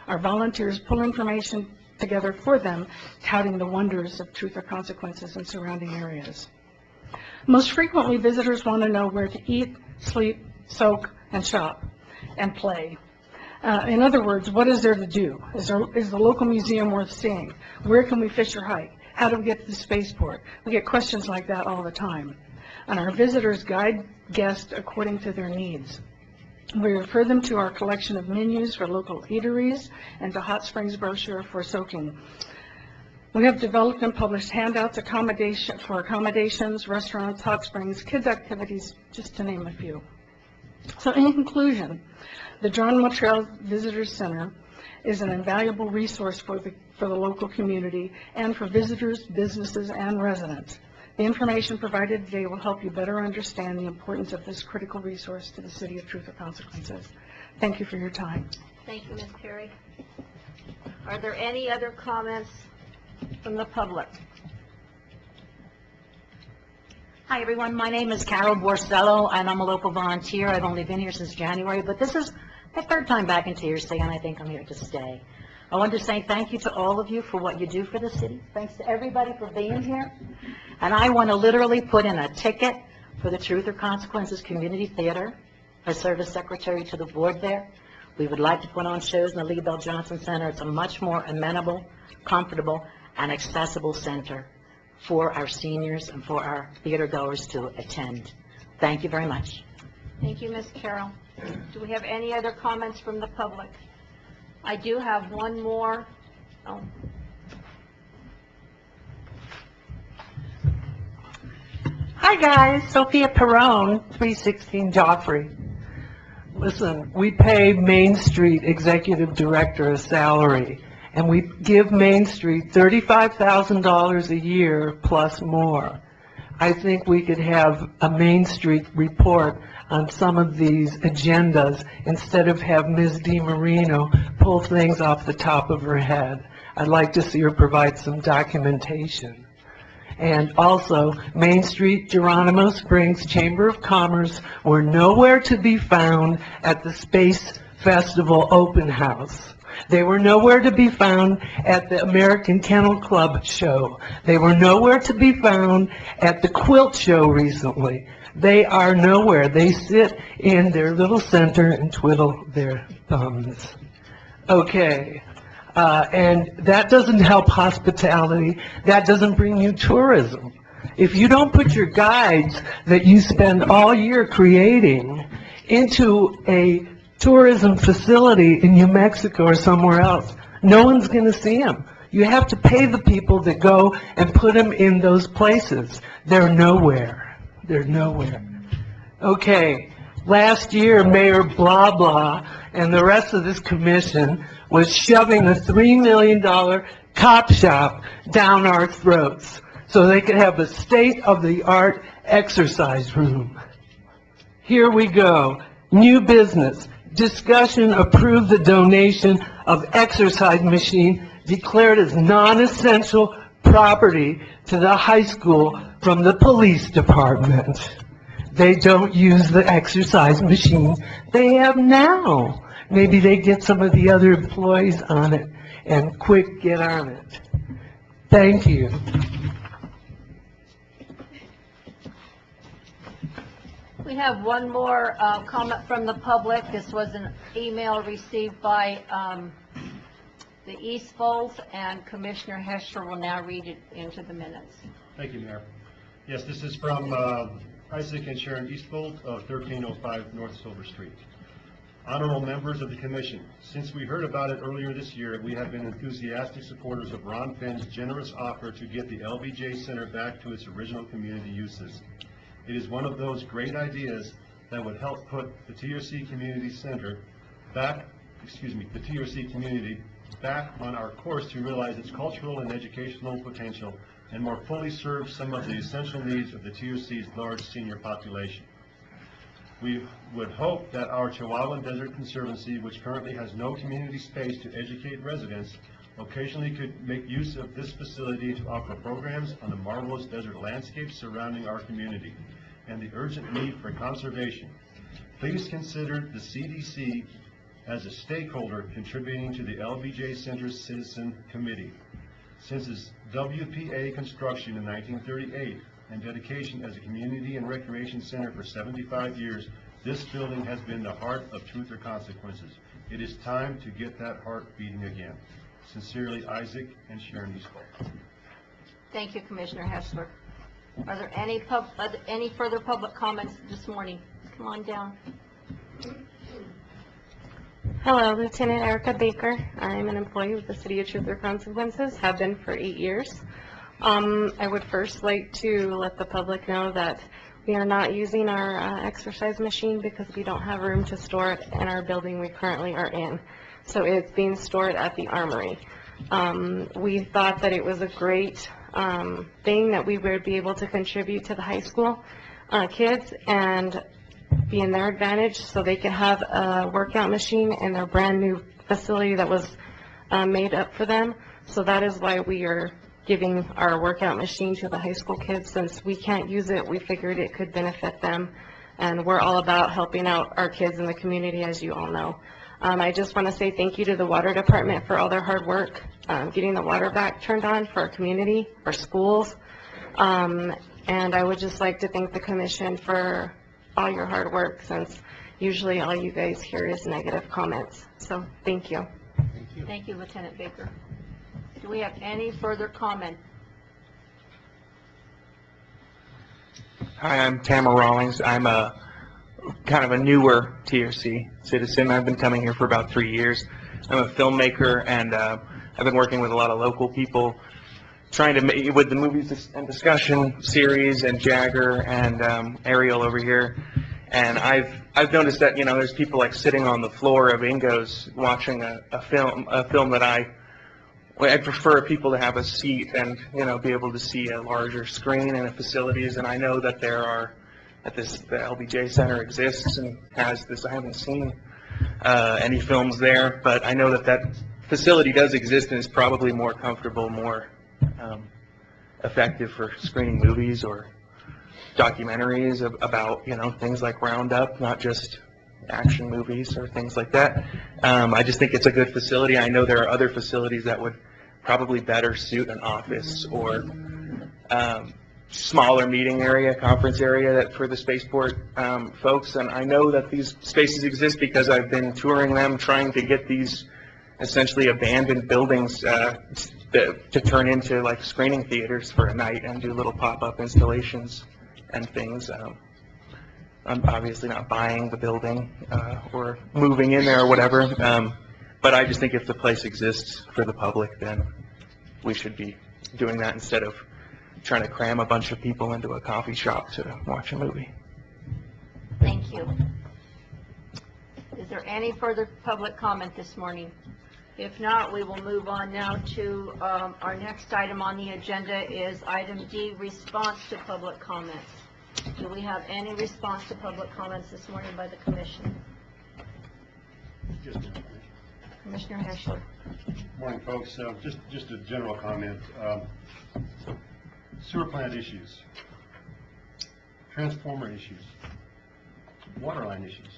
Our volunteers pull information together for them, touting the wonders of Truth or Consequences in surrounding areas. Most frequently, visitors want to know where to eat, sleep, soak, and shop, and play. In other words, what is there to do? Is the local museum worth seeing? Where can we fish or hike? How do we get to the spaceport? We get questions like that all the time. And our visitors guide guests according to their needs. We refer them to our collection of menus for local eateries and to Hot Springs brochure for soaking. We have developed and published handouts for accommodations, restaurants, hot springs, kids' activities, just to name a few. So in conclusion, the Geronimo Trail Visitors Center is an invaluable resource for the local community and for visitors, businesses, and residents. The information provided today will help you better understand the importance of this critical resource to the City of Truth or Consequences. Thank you for your time. Thank you, Ms. Perry. Are there any other comments from the public? Hi, everyone. My name is Carol Borsello, and I'm a local volunteer. I've only been here since January, but this is my third time back in TRC, and I think I'm here to stay. I want to say thank you to all of you for what you do for the city. Thanks to everybody for being here. And I want to literally put in a ticket for the Truth or Consequences Community Theater. I serve as secretary to the board there. We would like to put on shows in the Lee Bell Johnson Center. It's a much more amenable, comfortable, and accessible center for our seniors and for our theater goers to attend. Thank you very much. Thank you, Ms. Carroll. Do we have any other comments from the public? I do have one more. Oh. Hi guys, Sophia Perrone, 316 Joffrey. Listen, we pay Main Street Executive Director a salary, and we give Main Street $35,000 a year plus more. I think we could have a Main Street report on some of these agendas instead of have Ms. DiMarino pull things off the top of her head. I'd like to see her provide some documentation. And also, Main Street, Geronimo Springs Chamber of Commerce were nowhere to be found at the Space Festival open house. They were nowhere to be found at the American Kennel Club show. They were nowhere to be found at the quilt show recently. They are nowhere. They sit in their little center and twiddle their thumbs. Okay. And that doesn't help hospitality. That doesn't bring you tourism. If you don't put your guides that you spend all year creating into a tourism facility in New Mexico or somewhere else, no one's going to see them. You have to pay the people that go and put them in those places. They're nowhere. They're nowhere. Okay. Last year, Mayor Blah Blah and the rest of this commission was shoving a $3 million cop shop down our throats so they could have a state-of-the-art exercise room. Here we go. New business. Discussion approve the donation of exercise machine declared as non-essential property to the high school from the police department. They don't use the exercise machine they have now. Maybe they get some of the other employees on it and quick get on it. Thank you. We have one more comment from the public. This was an email received by the East Falls, and Commissioner Hester will now read it into the minutes. Thank you, Mayor. Yes, this is from Isaac and Sharon Eastfold of 1305 North Silver Street. Honorable members of the Commission, since we heard about it earlier this year, we have been enthusiastic supporters of Ron Finn's generous offer to get the LBJ Center back to its original community uses. It is one of those great ideas that would help put the TRC Community Center back, the TRC community back on our course to realize its cultural and educational potential and more fully serve some of the essential needs of the TRC's large senior population. We would hope that our Chihuahuan Desert Conservancy, which currently has no community space to educate residents, occasionally could make use of this facility to offer programs on the marvelous desert landscapes surrounding our community and the urgent need for conservation. Please consider the CDC as a stakeholder contributing to the LBJ Center's Citizen Committee. Since its WPA construction in 1938 and dedication as a community and recreation center for 75 years, this building has been the heart of Truth or Consequences. It is time to get that heart beating again. Sincerely, Isaac and Sharon Eastfold. Thank you, Commissioner Hessler. Are there any further public comments this morning? Come on down. Hello, Lieutenant Erica Baker. I'm an employee with the City of Truth or Consequences, have been for 8 years. I would first like to let the public know that we are not using our exercise machine because we don't have room to store it in our building we currently are in. So it's being stored at the Armory. We thought that it was a great thing that we would be able to contribute to the high school kids and be in their advantage so they can have a workout machine in their brand new facility that was made up for them. So that is why we are giving our workout machine to the high school kids. Since we can't use it, we figured it could benefit them. And we're all about helping out our kids in the community, as you all know. I just want to say thank you to the water department for all their hard work, getting the water back turned on for our community, our schools. And I would just like to thank the commission for all your hard work, since usually all you guys hear is negative comments. So thank you. Thank you, Lieutenant Baker. Do we have any further comment? Hi, I'm Tamara Rawlings. I'm a kind of a newer TRC citizen. I've been coming here for about 3 years. I'm a filmmaker, and I've been working with a lot of local people, trying to make with the movies and discussion series and Jagger and Ariel over here. And I've noticed that, there's people like sitting on the floor of Ingo's watching a film that I prefer people to have a seat and, be able to see a larger screen and the facilities. And I know that the LBJ Center exists and has this. I haven't seen any films there, but I know that facility does exist and is probably more comfortable, more effective for screening movies or documentaries about, things like Roundup, not just action movies or things like that. I just think it's a good facility. I know there are other facilities that would probably better suit an office or smaller meeting area, conference area for the spaceport folks. And I know that these spaces exist because I've been touring them, trying to get these essentially abandoned buildings to turn into like screening theaters for a night and do little pop-up installations and things. I'm obviously not buying the building or moving in there or whatever, but I just think if the place exists for the public, then we should be doing that instead of trying to cram a bunch of people into a coffee shop to watch a movie. Thank you. Is there any further public comment this morning? If not, we will move on now to our next item on the agenda is item D, response to public comments. Do we have any response to public comments this morning by the commission? Commissioner Heschler. Morning, folks. Just a general comment. Sewer plant issues, transformer issues, water line issues.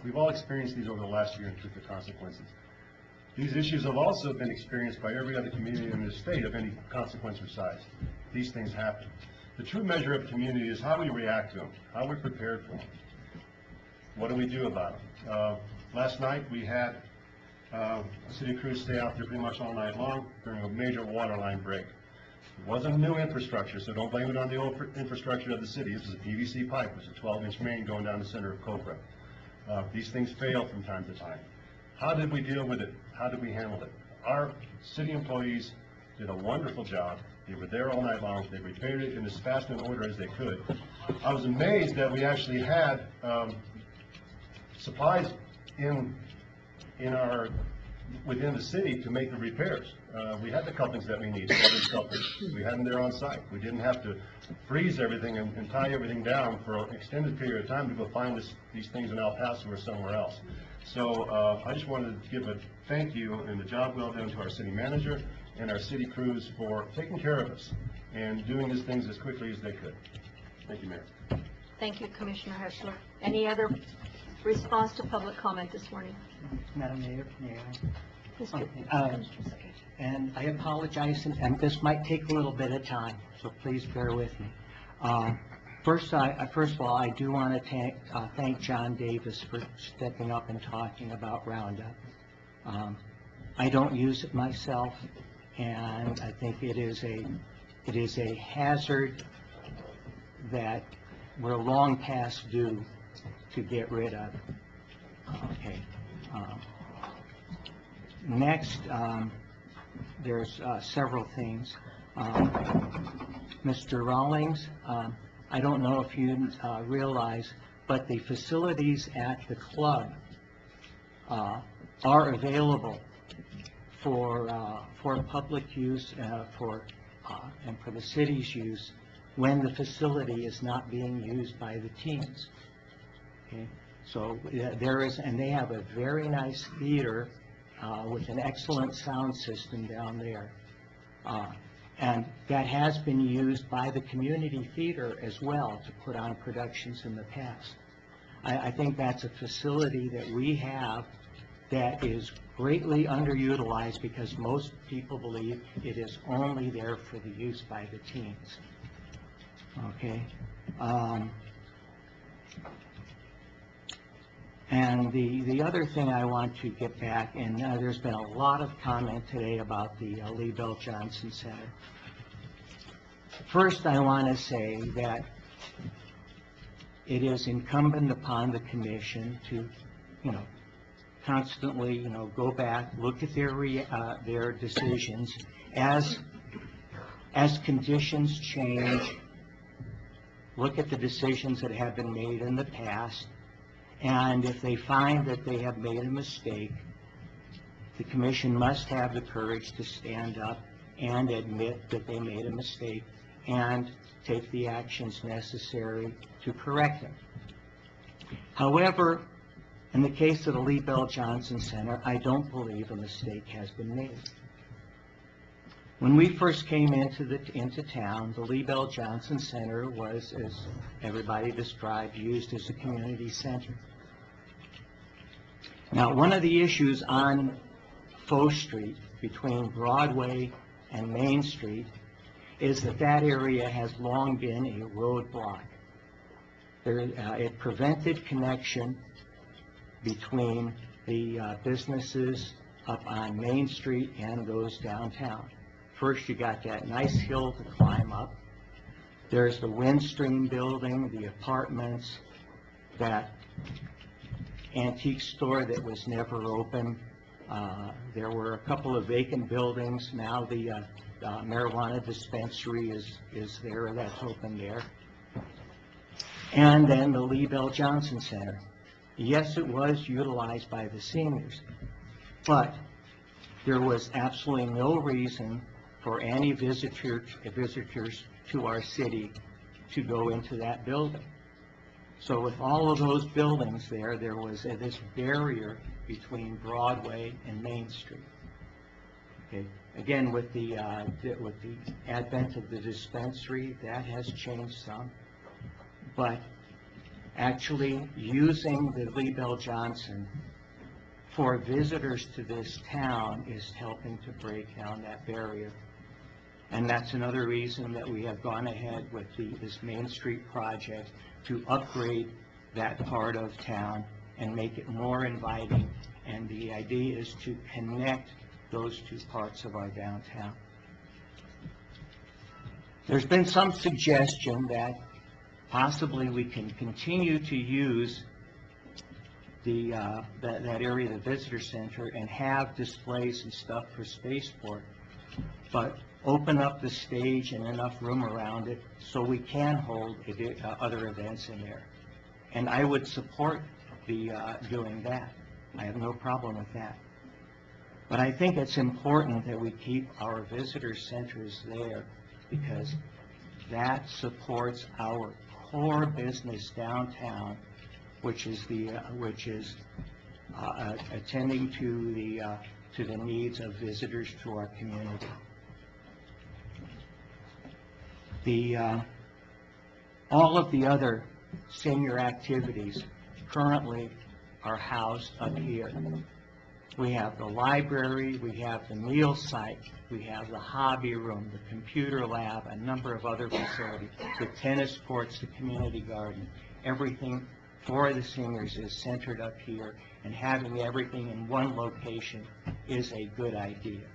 We've all experienced these over the last year and took the consequences. These issues have also been experienced by every other community in the state of any consequence or size. These things happen. The true measure of community is how we react to them, how we're prepared for them. What do we do about them? Last night we had city crews stay out there pretty much all night long during a major water line break. It wasn't new infrastructure, so don't blame it on the old infrastructure of the city. This is a PVC pipe. It's a 12-inch main going down the center of Cobra. These things fail from time to time. How did we deal with it? How did we handle it? Our city employees did a wonderful job. They were there all night long. They repaired it in as fast an order as they could. I was amazed that we actually had supplies within the city to make the repairs. We had the couplings that we needed. We had them there on site. We didn't have to freeze everything and tie everything down for an extended period of time to go find these things in El Paso or somewhere else. So I just wanted to give a thank you and a job well done to our city manager and our city crews for taking care of us and doing these things as quickly as they could. Thank you, Mayor. Thank you, Commissioner Heschler. Any other response to public comment this morning? Madam Mayor, may I? Mr. And I apologize, and this might take a little bit of time, so please bear with me. First of all, I do want to thank John Davis for stepping up and talking about Roundup. I don't use it myself, and I think it is a hazard that we're long past due to get rid of. Okay. Next, there's several things. Mr. Rawlings, I don't know if you realize, but the facilities at the club are available for public use and for the city's use when the facility is not being used by the teams. Okay, so there is, and they have a very nice theater with an excellent sound system down there. And that has been used by the community theater as well to put on productions in the past. I think that's a facility that we have that is greatly underutilized because most people believe it is only there for the use by the teams. Okay. And the other thing I want to get back, and there's been a lot of comment today about the Lee Bell Johnson Center. First, I want to say that it is incumbent upon the commission to, constantly, go back, look at their decisions as conditions change look at the decisions that have been made in the past, and if they find that they have made a mistake, the commission must have the courage to stand up and admit that they made a mistake and take the actions necessary to correct it. However, in the case of the Lee Bell Johnson Center, I don't believe a mistake has been made. When we first came into town, the Lee Bell Johnson Center was, as everybody described, used as a community center. Now, one of the issues on Faux Street between Broadway and Main Street is that that area has long been a roadblock. It prevented connection between the businesses up on Main Street and those downtown. First, you got that nice hill to climb up. There's the Windstream building, the apartments, that antique store that was never open. There were a couple of vacant buildings. Now the marijuana dispensary is there, that's open there. And then the Lee Bell Johnson Center. Yes, it was utilized by the seniors, but there was absolutely no reason for any visitors to our city to go into that building. So with all of those buildings there, there was this barrier between Broadway and Main Street. Okay. Again, with the advent of the dispensary, that has changed some. But actually using the Lee Bell Johnson for visitors to this town is helping to break down that barrier. And that's another reason that we have gone ahead with this Main Street project to upgrade that part of town and make it more inviting. And the idea is to connect those two parts of our downtown. There's been some suggestion that possibly we can continue to use that area, the visitor center, and have displays and stuff for Spaceport, but open up the stage and enough room around it so we can hold other events in there. And I would support doing that. I have no problem with that. But I think it's important that we keep our visitor centers there because that supports our core business downtown, which is attending to the needs of visitors to our community. All of the other senior activities currently are housed up here. We have the library, we have the meal site, we have the hobby room, the computer lab, a number of other facilities, the tennis courts, the community garden. Everything for the seniors is centered up here, and having everything in one location is a good idea.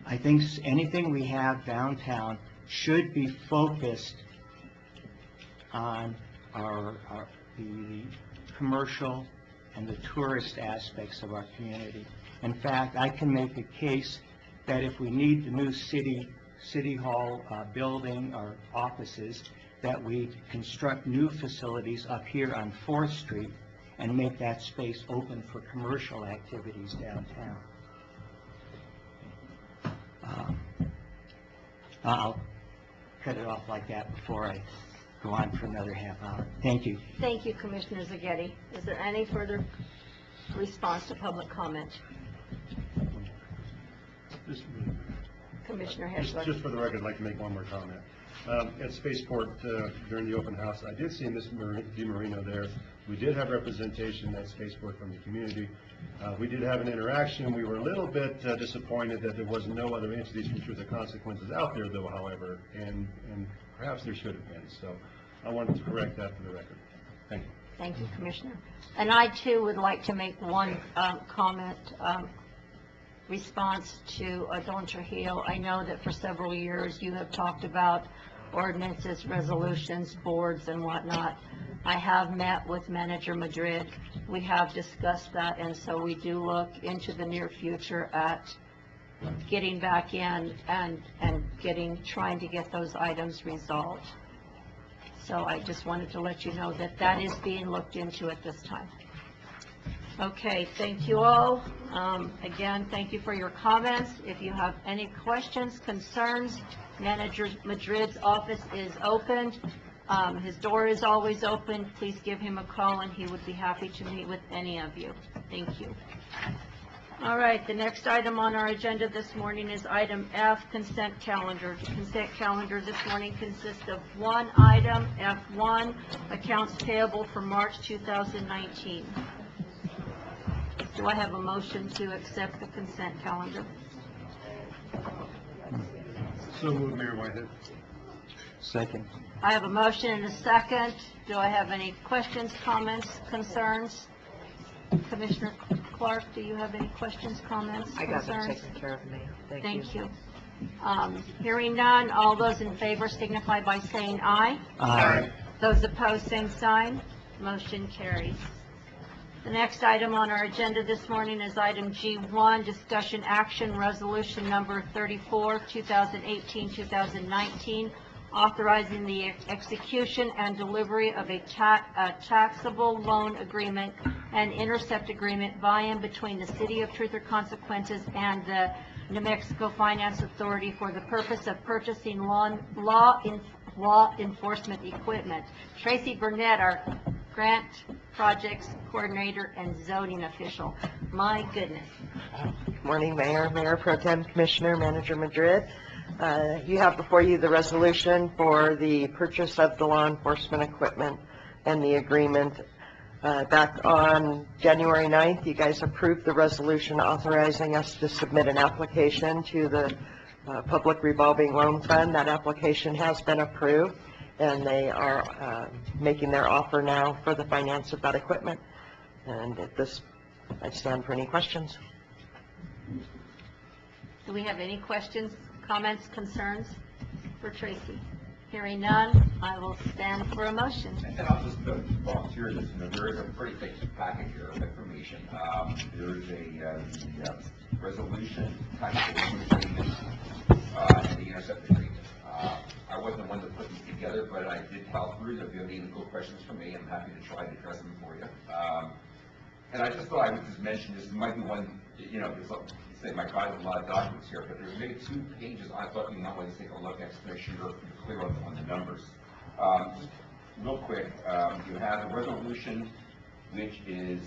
I think anything we have downtown should be focused on the commercial and the tourist aspects of our community. In fact, I can make a case that if we need the new city hall building or offices, that we construct new facilities up here on 4th Street and make that space open for commercial activities downtown. I'll cut it off like that before I go on for another half hour. Thank you. Thank you, Commissioner Zaghetti. Is there any further response to public comment? Commissioner Heschler. Just for the record, I'd like to make one more comment. At Spaceport, during the open house, I did see Ms. DiMarino there. We did have representation at Spaceport from the community. We did have an interaction. We were a little bit disappointed that there was no other entities from Truth or Consequences out there, though, however, and perhaps there should have been. So I wanted to correct that for the record. Thank you. Thank you, Commissioner. And I, too, would like to make one comment, response to Don Trujillo. I know that for several years you have talked about ordinances, resolutions, boards, and whatnot. I have met with Manager Madrid. We have discussed that, and so we do look into the near future at getting back in and trying to get those items resolved. So I just wanted to let you know that that is being looked into at this time. Okay, thank you all. Again, thank you for your comments. If you have any questions, concerns, Manager Madrid's office is open. His door is always open. Please give him a call, and he would be happy to meet with any of you. Thank you. All right, the next item on our agenda this morning is item F, consent calendar. Consent calendar this morning consists of one item, F1, accounts payable for March 2019. Do I have a motion to accept the consent calendar? So moved, Mayor Whitehead. Second. I have a motion and a second. Do I have any questions, comments, concerns? Commissioner Clark, do you have any questions, comments, I got them concerns? taken care of, Mayor. Thank you. Hearing none, all those in favor signify by saying aye. Aye. Those opposed, same sign. Motion carries. The next item on our agenda this morning is item G1, discussion action resolution number 34, 2018-2019, authorizing the execution and delivery of a taxable loan agreement and intercept agreement by and between the City of Truth or Consequences and the New Mexico Finance Authority for the purpose of purchasing law enforcement equipment. Tracy Burnett, our grant projects coordinator and zoning official. My goodness. Good morning, Mayor, Mayor Pro Tem, Commissioner, Manager Madrid. You have before you the resolution for the purchase of the law enforcement equipment and the agreement. Back on January 9th, you guys approved the resolution authorizing us to submit an application to the Public Revolving Loan Fund. That application has been approved, and they are making their offer now for the finance of that equipment. And at this, I stand for any questions. Do we have any questions, comments, concerns for Tracy? Hearing none, I will stand for a motion. And I'll just volunteer this. There is a pretty thick packet here of information. There is a resolution, taxable agreement, and the intercept agreement. I wasn't the one that put these together, but I did plow through them. If you have any legal questions for me, I'm happy to try to address them for you. And I just thought I would just mention this. Might be one, there's say my God, there's a lot of documents here, but there's maybe 2 pages I thought you might want to take a look at to make sure you're clear on the numbers. Just real quick, you have the resolution, which is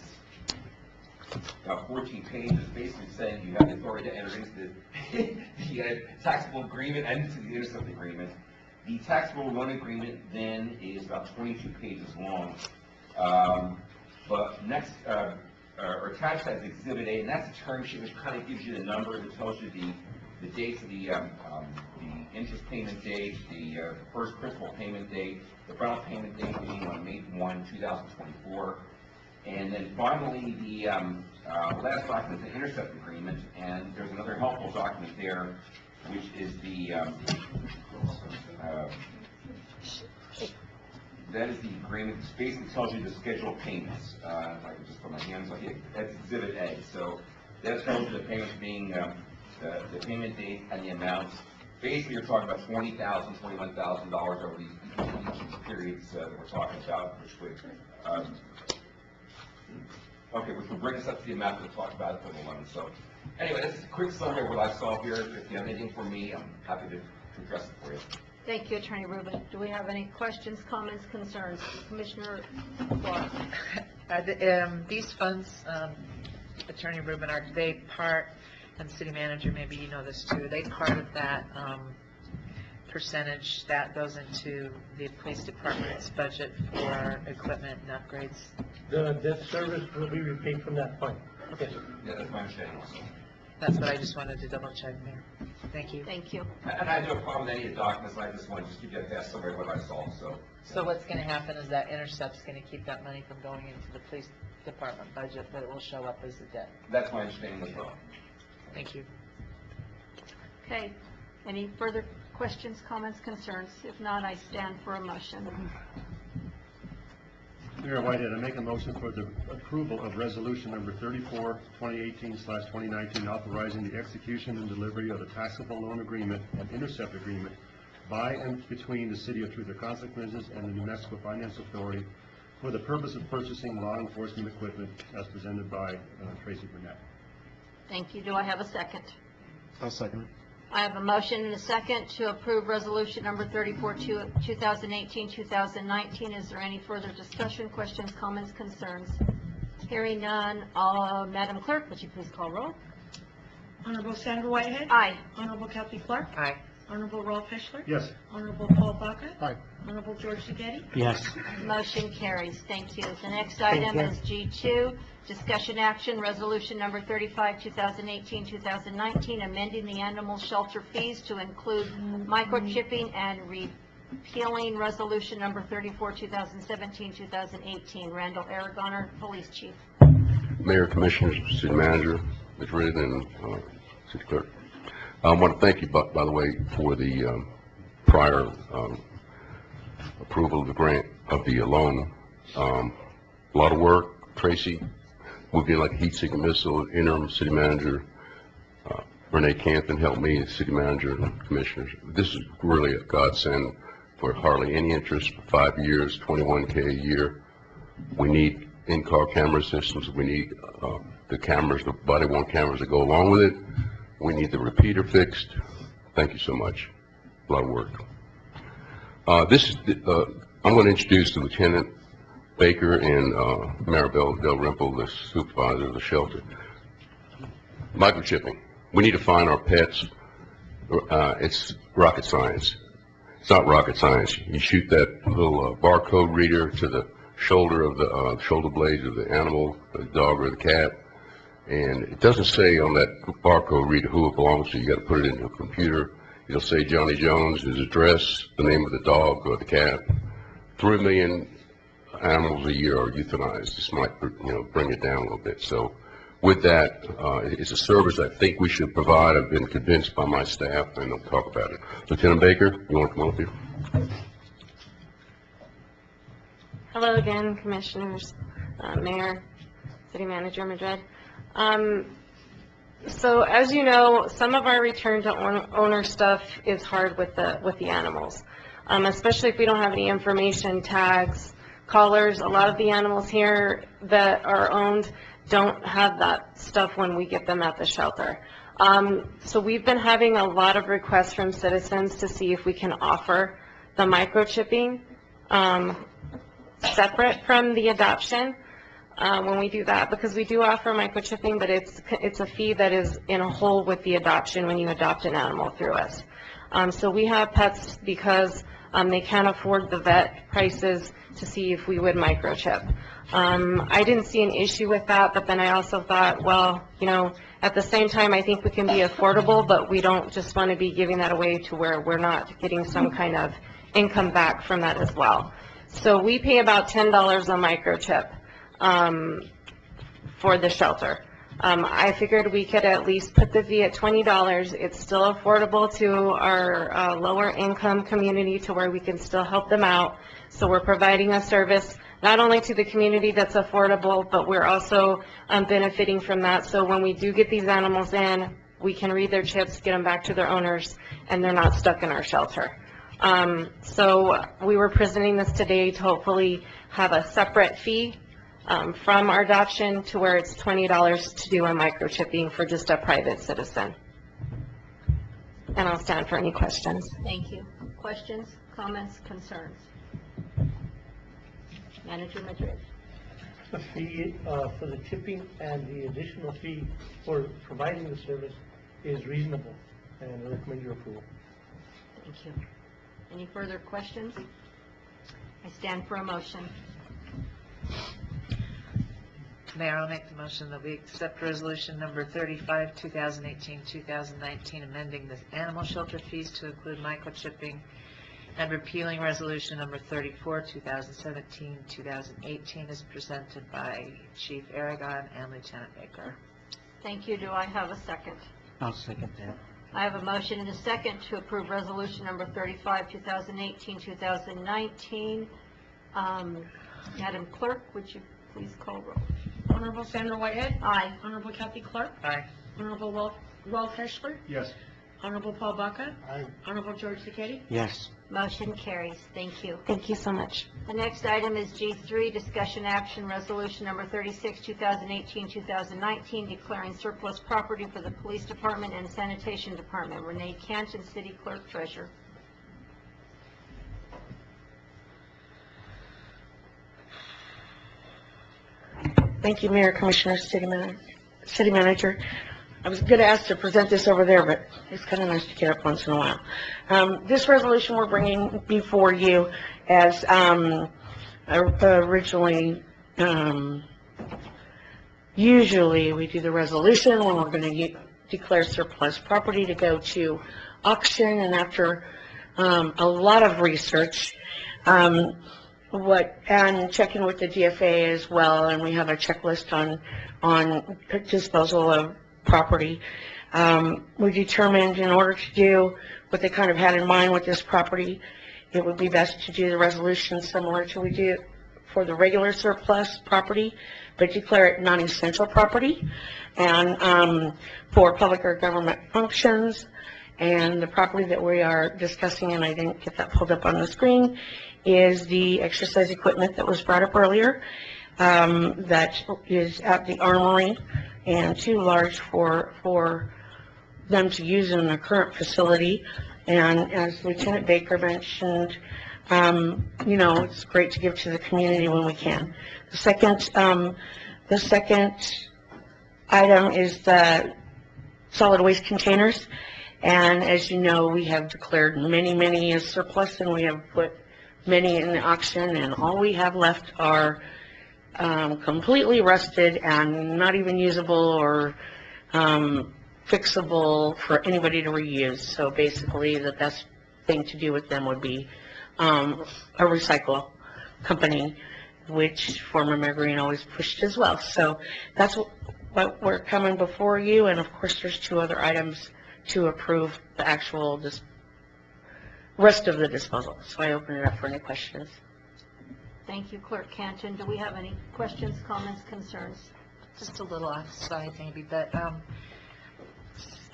14 pages, basically saying you have the authority to enter into the taxable agreement and into the intercept agreement. The taxable loan agreement then is about 22 pages long. But next, or attached as Exhibit A, and that's a term sheet which kind of gives you the numbers. It tells you the dates of the interest payment date, the first principal payment date, the final payment date being on May 1, 2024. And then finally, the last document, the intercept agreement, and there's another helpful document there, which is the that is the agreement. It basically tells you the schedule of payments. If I can just put my hands on it, that's Exhibit A. So that tells you the payments being the payment date and the amounts. Basically, you're talking about $20,000, $21,000 over these periods that we're talking about, which would which will bring us up to the amount that we'll talk about for the loan. So anyway, this is a quick summary of what I saw here. If you have anything for me, I'm happy to address it for you. Thank you, Attorney Rubin. Do we have any questions, comments, concerns? Commissioner Clark. These funds, Attorney Rubin, are they part, and City Manager, maybe you know this too, are they part of that percentage that goes into the police department's budget for equipment and upgrades? The debt service will be repaid from that fund. Okay. Yeah, that's my understanding also. That's what I just wanted to double check, Mayor. Thank you. Thank you. And I have no problem with any of the documents like this one, just to get past somewhere what I saw, so. So what's going to happen is that intercept's going to keep that money from going into the police department budget, but it will show up as a debt. That's my understanding as well. Thank you. Okay. Any further questions, comments, concerns? If not, I stand for a motion. Mayor Whitehead, I make a motion for the approval of resolution number 34, 2018/2019, authorizing the execution and delivery of a taxable loan agreement and intercept agreement by and between the City of Truth or Consequences and the New Mexico Finance Authority for the purpose of purchasing law enforcement equipment as presented by Tracy Burnett. Thank you. Do I have a second? I'll second it. I have a motion and a second to approve resolution number 34, 2018-2019. Is there any further discussion, questions, comments, concerns? Hearing none. Madam Clerk, would you please call roll? Honorable Sandra Whitehead? Aye. Honorable Kathy Clark? Aye. Honorable Rolf Fischler? Yes. Honorable Paul Baca? Aye. Honorable George Segedi? Yes. Motion carries. Thank you. The next Thank item you. is G2, discussion action, resolution number 35, 2018-2019, amending the animal shelter fees to include microchipping and repealing resolution number 34, 2017-2018. Randall Aragoner, Police Chief. Mayor, Commissioners, City Manager, Madrid, and City Clerk. I want to thank you, by the way, for the prior approval of the grant of the loan. A lot of work. Tracy, we've been like a heat-seeking missile. Interim City Manager Renee Campen helped me, as City Manager and Commissioners. This is really a godsend for hardly any interest for 5 years, $21K a year. We need in-car camera systems. We need the cameras, the body-worn cameras that go along with it. We need the repeater fixed. Thank you so much. A lot of work. I'm going to introduce Lieutenant Baker and Maribel Del Rimple, the supervisor of the shelter. Microchipping. We need to find our pets. It's rocket science. It's not rocket science. You shoot that little barcode reader to the shoulder of the shoulder blades of the animal, the dog or the cat, and it doesn't say on that barcode reader who it belongs to. You got to put it into a computer. It'll say Johnny Jones, his address, the name of the dog or the cat. 3 million animals a year are euthanized. This might, bring it down a little bit. So, with that, it's a service I think we should provide. I've been convinced by my staff, and they'll talk about it. Lieutenant Baker, you want to come up here? Hello again, Commissioners, Mayor, City Manager Madrid. So as you know, some of our return to owner stuff is hard with the animals, especially if we don't have any information, tags, collars. A lot of the animals here that are owned don't have that stuff when we get them at the shelter. So we've been having a lot of requests from citizens to see if we can offer the microchipping separate from the adoption. When we do that, because we do offer microchipping, but it's a fee that is in a whole with the adoption when you adopt an animal through us. So we have pets because they can't afford the vet prices to see if we would microchip. I didn't see an issue with that, but then I also thought, well, at the same time, I think we can be affordable, but we don't just want to be giving that away to where we're not getting some kind of income back from that as well. So we pay about $10 a microchip for the shelter. I figured we could at least put the fee at $20. It's still affordable to our lower income community to where we can still help them out. So we're providing a service not only to the community that's affordable, but we're also benefiting from that. So when we do get these animals in, we can read their chips, get them back to their owners, and they're not stuck in our shelter. So we were presenting this today to hopefully have a separate fee from our adoption to where it's $20 to do a microchipping for just a private citizen. And I'll stand for any questions. Thank you. Questions, comments, concerns? Manager Madrid. The fee for the chipping and the additional fee for providing the service is reasonable, and I recommend your approval. Thank you. Any further questions? I stand for a motion. Mayor, I'll make the motion that we accept resolution number 35, 2018-2019, amending the animal shelter fees to include microchipping and repealing resolution number 34, 2017-2018 as presented by Chief Aragon and Lieutenant Baker. Thank you. Do I have a second? I'll second that. I have a motion and a second to approve resolution number 35, 2018-2019. Madam Clerk, would you please call roll? Honorable Sandra Whitehead? Aye. Honorable Kathy Clark? Aye. Honorable Rolf Fischler? Yes. Honorable Paul Baca? Honorable George Takei? Yes. Motion carries. Thank you. Thank you so much. The next item is G3, discussion action resolution number 36, 2018-2019, declaring surplus property for the Police Department and Sanitation Department. Renee Canton, City Clerk Treasurer. Thank you, Mayor, Commissioners, City Manager. I was going to ask to present this over there, but it's kind of nice to get up once in a while. This resolution we're bringing before you as originally, usually we do the resolution when we're going to declare surplus property to go to auction, and after a lot of research, and checking with the DFA as well, and we have a checklist on disposal of property. We determined in order to do what they kind of had in mind with this property, it would be best to do the resolution similar to we do for the regular surplus property, but declare it non-essential property and for public or government functions. And the property that we are discussing, and I didn't get that pulled up on the screen, is the exercise equipment that was brought up earlier, that is at the armory and too large for them to use in the current facility. And as Lieutenant Baker mentioned, it's great to give to the community when we can. The second item is the solid waste containers. And as you know, we have declared many as surplus, and we have put many in the auction, and all we have left are completely rusted and not even usable or fixable for anybody to reuse. So basically, the best thing to do with them would be a recycle company, which former Mayor Green always pushed as well. So that's what we're coming before you, and of course, there's two other items to approve the actual rest of the disposal. So I open it up for any questions. Thank you, Clerk Canton. Do we have any questions, comments, concerns? Just a little offside maybe, but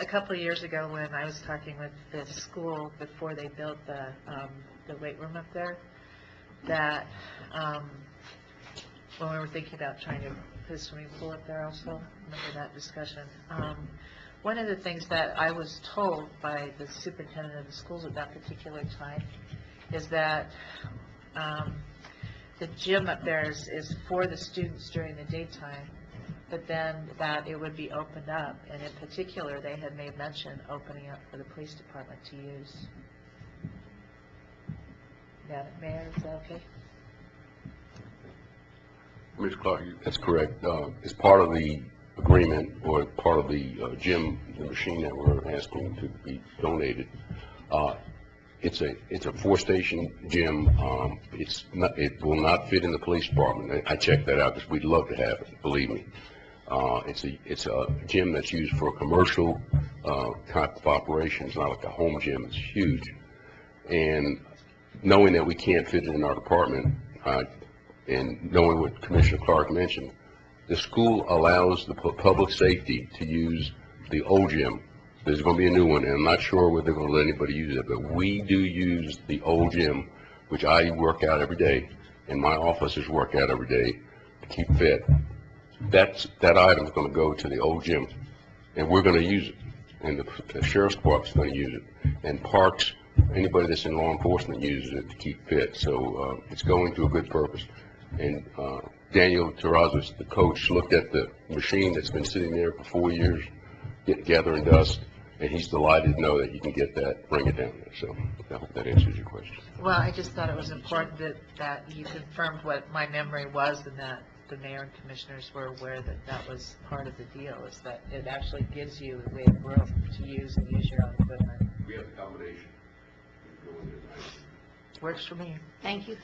a couple of years ago when I was talking with the school before they built the weight room up there, that when we were thinking about trying to put a swimming pool up there also, remember that discussion. One of the things that I was told by the superintendent of the schools at that particular time is that the gym up there is for the students during the daytime, but then that it would be opened up, and in particular, they had made mention opening up for the police department to use. Yeah, Mayor, is that okay? Ms. Clark, that's correct. As part of the agreement, or part of the gym, the machine that we're asking to be donated, it's a 4-station gym. It will not fit in the police department. I checked that out because we'd love to have it, believe me. It's a gym that's used for commercial type of operations, not like a home gym. It's huge. And knowing that we can't fit it in our department, and knowing what Commissioner Clark mentioned, the school allows the public safety to use the old gym. There's going to be a new one, and I'm not sure whether they're going to let anybody use it, but we do use the old gym, which I work out every day, and my officers work out every day to keep fit. That item is going to go to the old gym, and we're going to use it, and the sheriff's department's going to use it, and parks, anybody that's in law enforcement uses it to keep fit. So it's going to a good purpose. And Daniel Terrazas, the coach, looked at the machine that's been sitting there for 4 years, gathering dust, and he's delighted to know that you can get that, bring it down there. So I hope that answers your question. Well, I just thought it was important that you confirmed what my memory was, and that the mayor and commissioners were aware that that was part of the deal, is that it actually gives you a way of room to use and use your own equipment. We have a combination. Works for me. Thank you,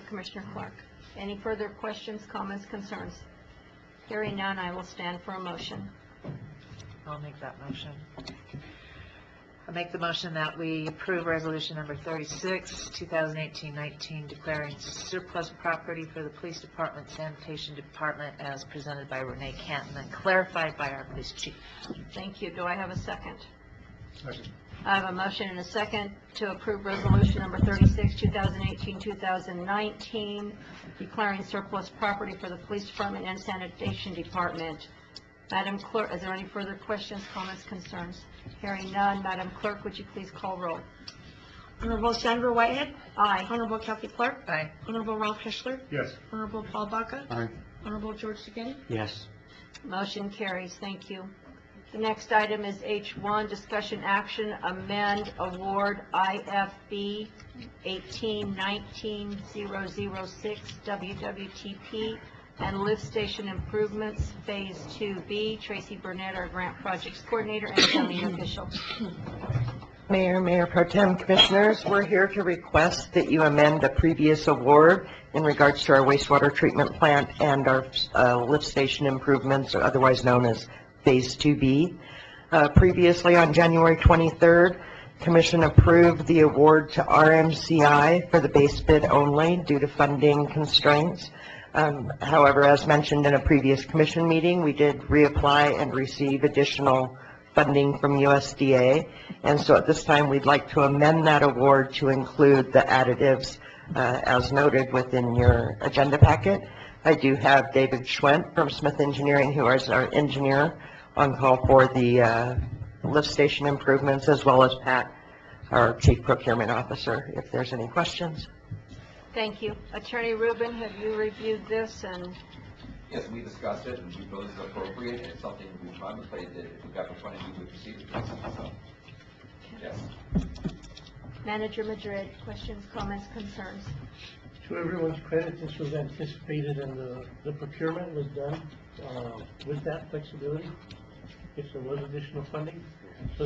Commissioner Clark. Any further questions, comments, concerns? Hearing none, I will stand for a motion. I'll make that motion. I make the motion that we approve resolution number 36, 2018-19, declaring surplus property for the police department, sanitation department, as presented by Renee Canton and clarified by our police chief. Thank you. Do I have a second? Second. I have a motion and a second to approve resolution number 36, 2018-2019, declaring surplus property for the police department and sanitation department. Madam Clerk, is there any further questions, comments, concerns? Hearing none, Madam Clerk, would you please call roll? Honorable Sandra Whitehead. Aye. Honorable Kathy Clark. Aye. Honorable Ralph Hessler. Yes. Honorable Paul Baca. Aye. Honorable George Takei. Yes. Motion carries. Thank you. The next item is H1, discussion action, amend award IFB 18-19-006 WWTP and lift station improvements, Phase 2B. Tracy Burnett, our grant projects coordinator and county official. Mayor Pro Tem, Commissioners, we're here to request that you amend a previous award in regards to our wastewater treatment plant and our lift station improvements, or otherwise known as Phase 2B. Previously, on January 23rd, Commission approved the award to RMCI for the base bid only due to funding constraints. However, as mentioned in a previous Commission meeting, we did reapply and receive additional funding from USDA, and so at this time we'd like to amend that award to include the additives as noted within your agenda packet. I do have David Schwent from Smith Engineering, who is our engineer, on call for the lift station improvements, as well as Pat, our Chief Procurement Officer, if there's any questions. Thank you. Attorney Rubin, have you reviewed this? And Yes, we discussed it, and we feel it's appropriate, and it's something we've contemplated, that if we got the funding, we would proceed with this, so, yes. Manager Madrid, questions, comments, concerns? To everyone's credit, this was anticipated and the procurement was done with that flexibility, if there was additional funding. So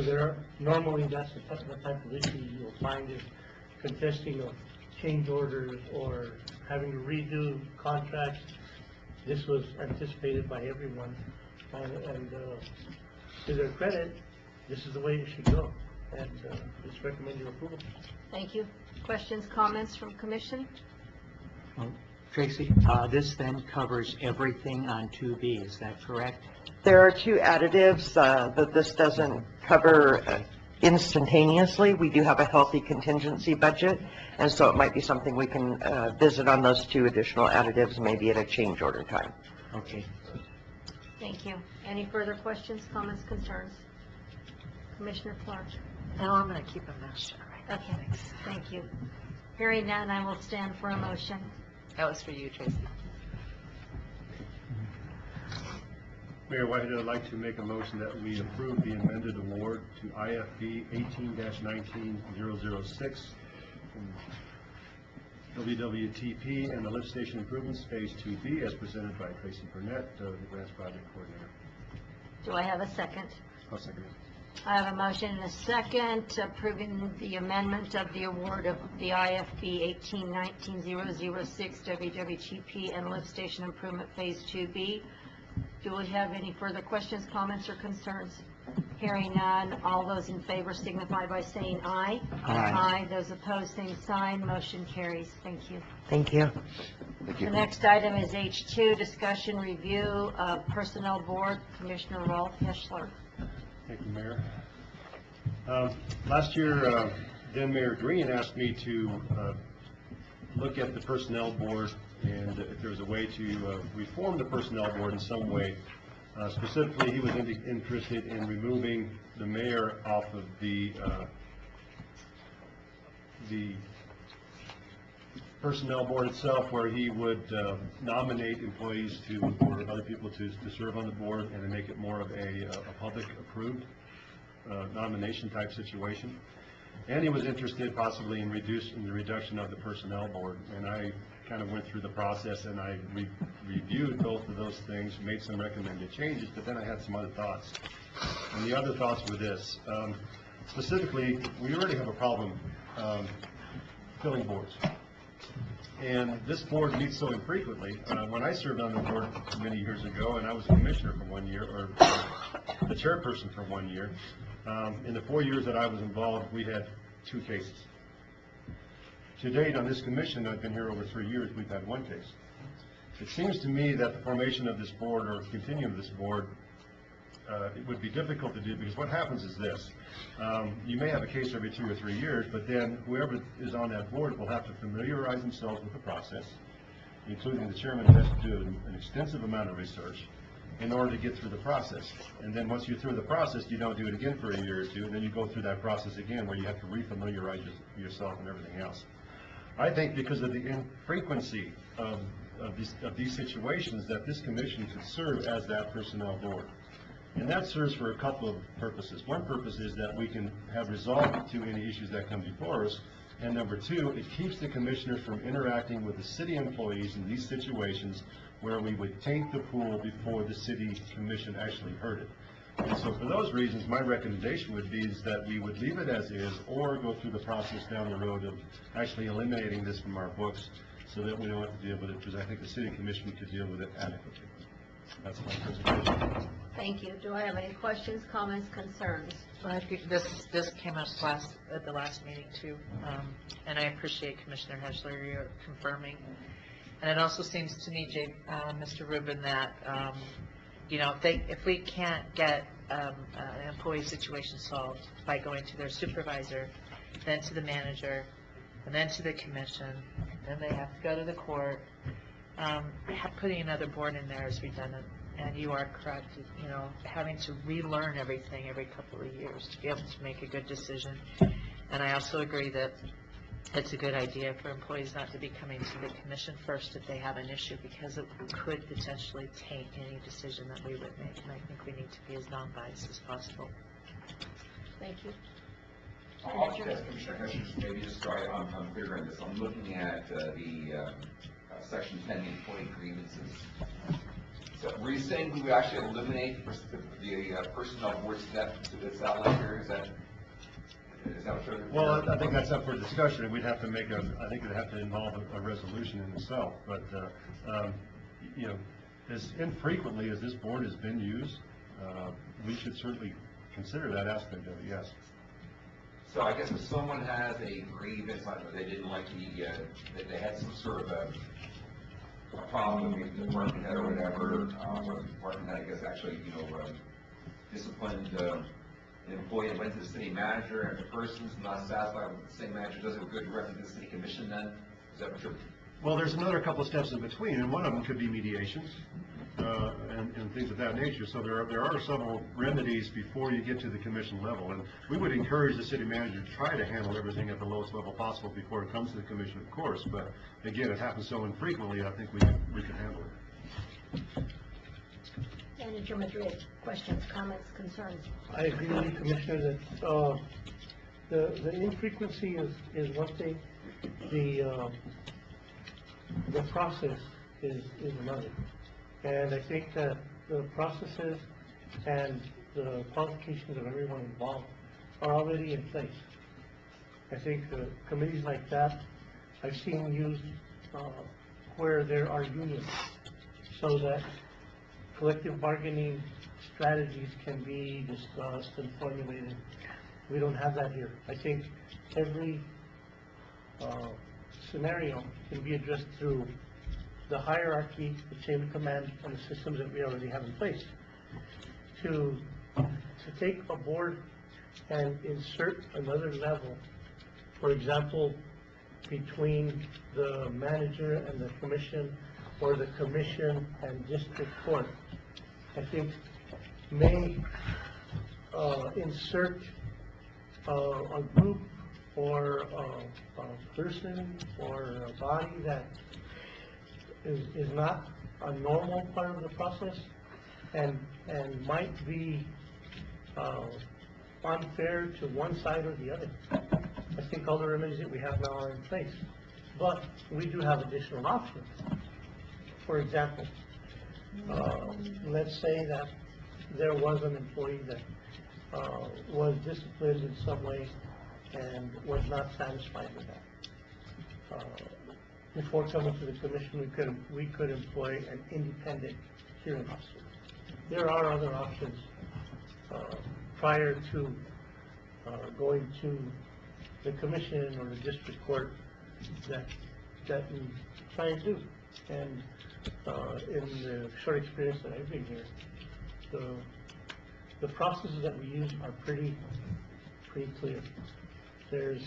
normally that's the type of issue you'll find is contesting of change orders or having to redo contracts. This was anticipated by everyone, and to their credit, this is the way it should go, and just recommend your approval. Thank you. Questions, comments from Commission? Well, Tracy, this then covers everything on 2B, is that correct? There are two additives that this doesn't cover instantaneously. We do have a healthy contingency budget, and so it might be something we can visit on those two additional additives, maybe at a change order time. Okay. Thank you. Any further questions, comments, concerns? Commissioner Clark? No, I'm going to keep a mouth shut right now. Okay, thank you. Hearing none, I will stand for a motion. That was for you, Tracy. Mayor Whitehead, I'd like to make a motion that we approve the amended award to IFB 18-19-006 from WWTP and the lift station improvements, Phase 2B, as presented by Tracy Burnett, the grants project coordinator. Do I have a second? I'll second it. I have a motion and a second approving the amendment of the award of the IFB 18-19-006 WWTP and lift station improvement Phase 2B. Do we have any further questions, comments, or concerns? Hearing none, all those in favor signify by saying aye. Aye. Those opposed, same sign. Motion carries. Thank you. Thank you. The next item is H2, discussion review of Personnel Board, Commissioner Ralph Hessler. Thank you, Mayor. Last year, then Mayor Green asked me to look at the Personnel Board and if there was a way to reform the Personnel Board in some way. Specifically, he was interested in removing the mayor off of the Personnel Board itself, where he would nominate employees or other people to serve on the board, and to make it more of a public approved nomination type situation. And he was interested possibly in the reduction of the Personnel Board, and I kind of went through the process, and I reviewed both of those things, made some recommended changes, but then I had some other thoughts. And the other thoughts were this. Specifically, we already have a problem filling boards. And this board meets so infrequently. When I served on the board many years ago, and I was a commissioner for 1 year, or the chairperson for 1 year, in the 4 years that I was involved, we had 2 cases. To date, on this commission, I've been here over 3 years, we've had 1 case. It seems to me that the formation of this board, or continuing of this board, it would be difficult to do, because what happens is this. You may have a case every 2 or 3 years, but then whoever is on that board will have to familiarize themselves with the process, including the chairman has to do an extensive amount of research in order to get through the process. And then once you're through the process, you don't do it again for a year or two, and then you go through that process again where you have to refamiliarize yourself and everything else. I think because of the infrequency of these situations, that this commission could serve as that personnel board. And that serves for a couple of purposes. One purpose is that we can have resolved to any issues that come before us. And number two, it keeps the commissioners from interacting with the city employees in these situations where we would taint the pool before the city commission actually heard it. And so for those reasons, my recommendation would be is that we would leave it as is, or go through the process down the road of actually eliminating this from our books so that we don't have to deal with it, because I think the city commission could deal with it adequately. That's my presentation. Thank you. Do I have any questions, comments, concerns? Well, I think this came up at the last meeting too, and I appreciate Commissioner Heschler, you're confirming. And it also seems to me, Mr. Rubin, that if we can't get an employee situation solved by going to their supervisor, then to the manager, and then to the commission, then they have to go to the court. Putting another board in there is redundant, and you are correct, having to relearn everything every couple of years to be able to make a good decision. And I also agree that it's a good idea for employees not to be coming to the commission first if they have an issue, because it could potentially taint any decision that we would make, and I think we need to be as non-biased as possible. Thank you. I'll just ask Commissioner Heschler, maybe just so I'm clear on this. I'm looking at the Section 10, the employee grievances. So were you saying we would actually eliminate the personnel board step that's outlined here? Is that what you're... Well, I think that's up for discussion, and we'd have to make I think it'd have to involve a resolution in itself. But, as infrequently as this board has been used, we should certainly consider that aspect of it, yes. So I guess if someone has a grievance, like they didn't like that they had some sort of a problem with the department head or whatever, or the department head, I guess, actually, disciplined an employee and went to the city manager, and if the person's not satisfied with the city manager, does it go directly to the city commission then? Is that what you're... Well, there's another couple of steps in between, and one of them could be mediation and things of that nature. So there are several remedies before you get to the commission level, and we would encourage the city manager to try to handle everything at the lowest level possible before it comes to the commission, of course. But again, it happens so infrequently, I think we can handle it. Manager Madrid, questions, comments, concerns? I agree with you, Commissioner, that the infrequency is one thing. The process is another. And I think that the processes and the qualifications of everyone involved are already in place. I think committees like that I've seen used where there are unions, so that collective bargaining strategies can be discussed and formulated. We don't have that here. I think every scenario can be addressed through the hierarchy, the chain of command, and the systems that we already have in place. To take a board and insert another level, for example, between the manager and the commission, or the commission and district court, I think may insert a group or a person or a body that is not a normal part of the process and might be unfair to one side or the other. I think all the remedies that we have now are in place, but we do have additional options. For example, let's say that there was an employee that was disciplined in some way and was not satisfied with that. Before coming to the commission, we could employ an independent hearing officer. There are other options prior to going to the commission or the district court that we try and do. And in the short experience that I've been here, the processes that we use are pretty clear. There's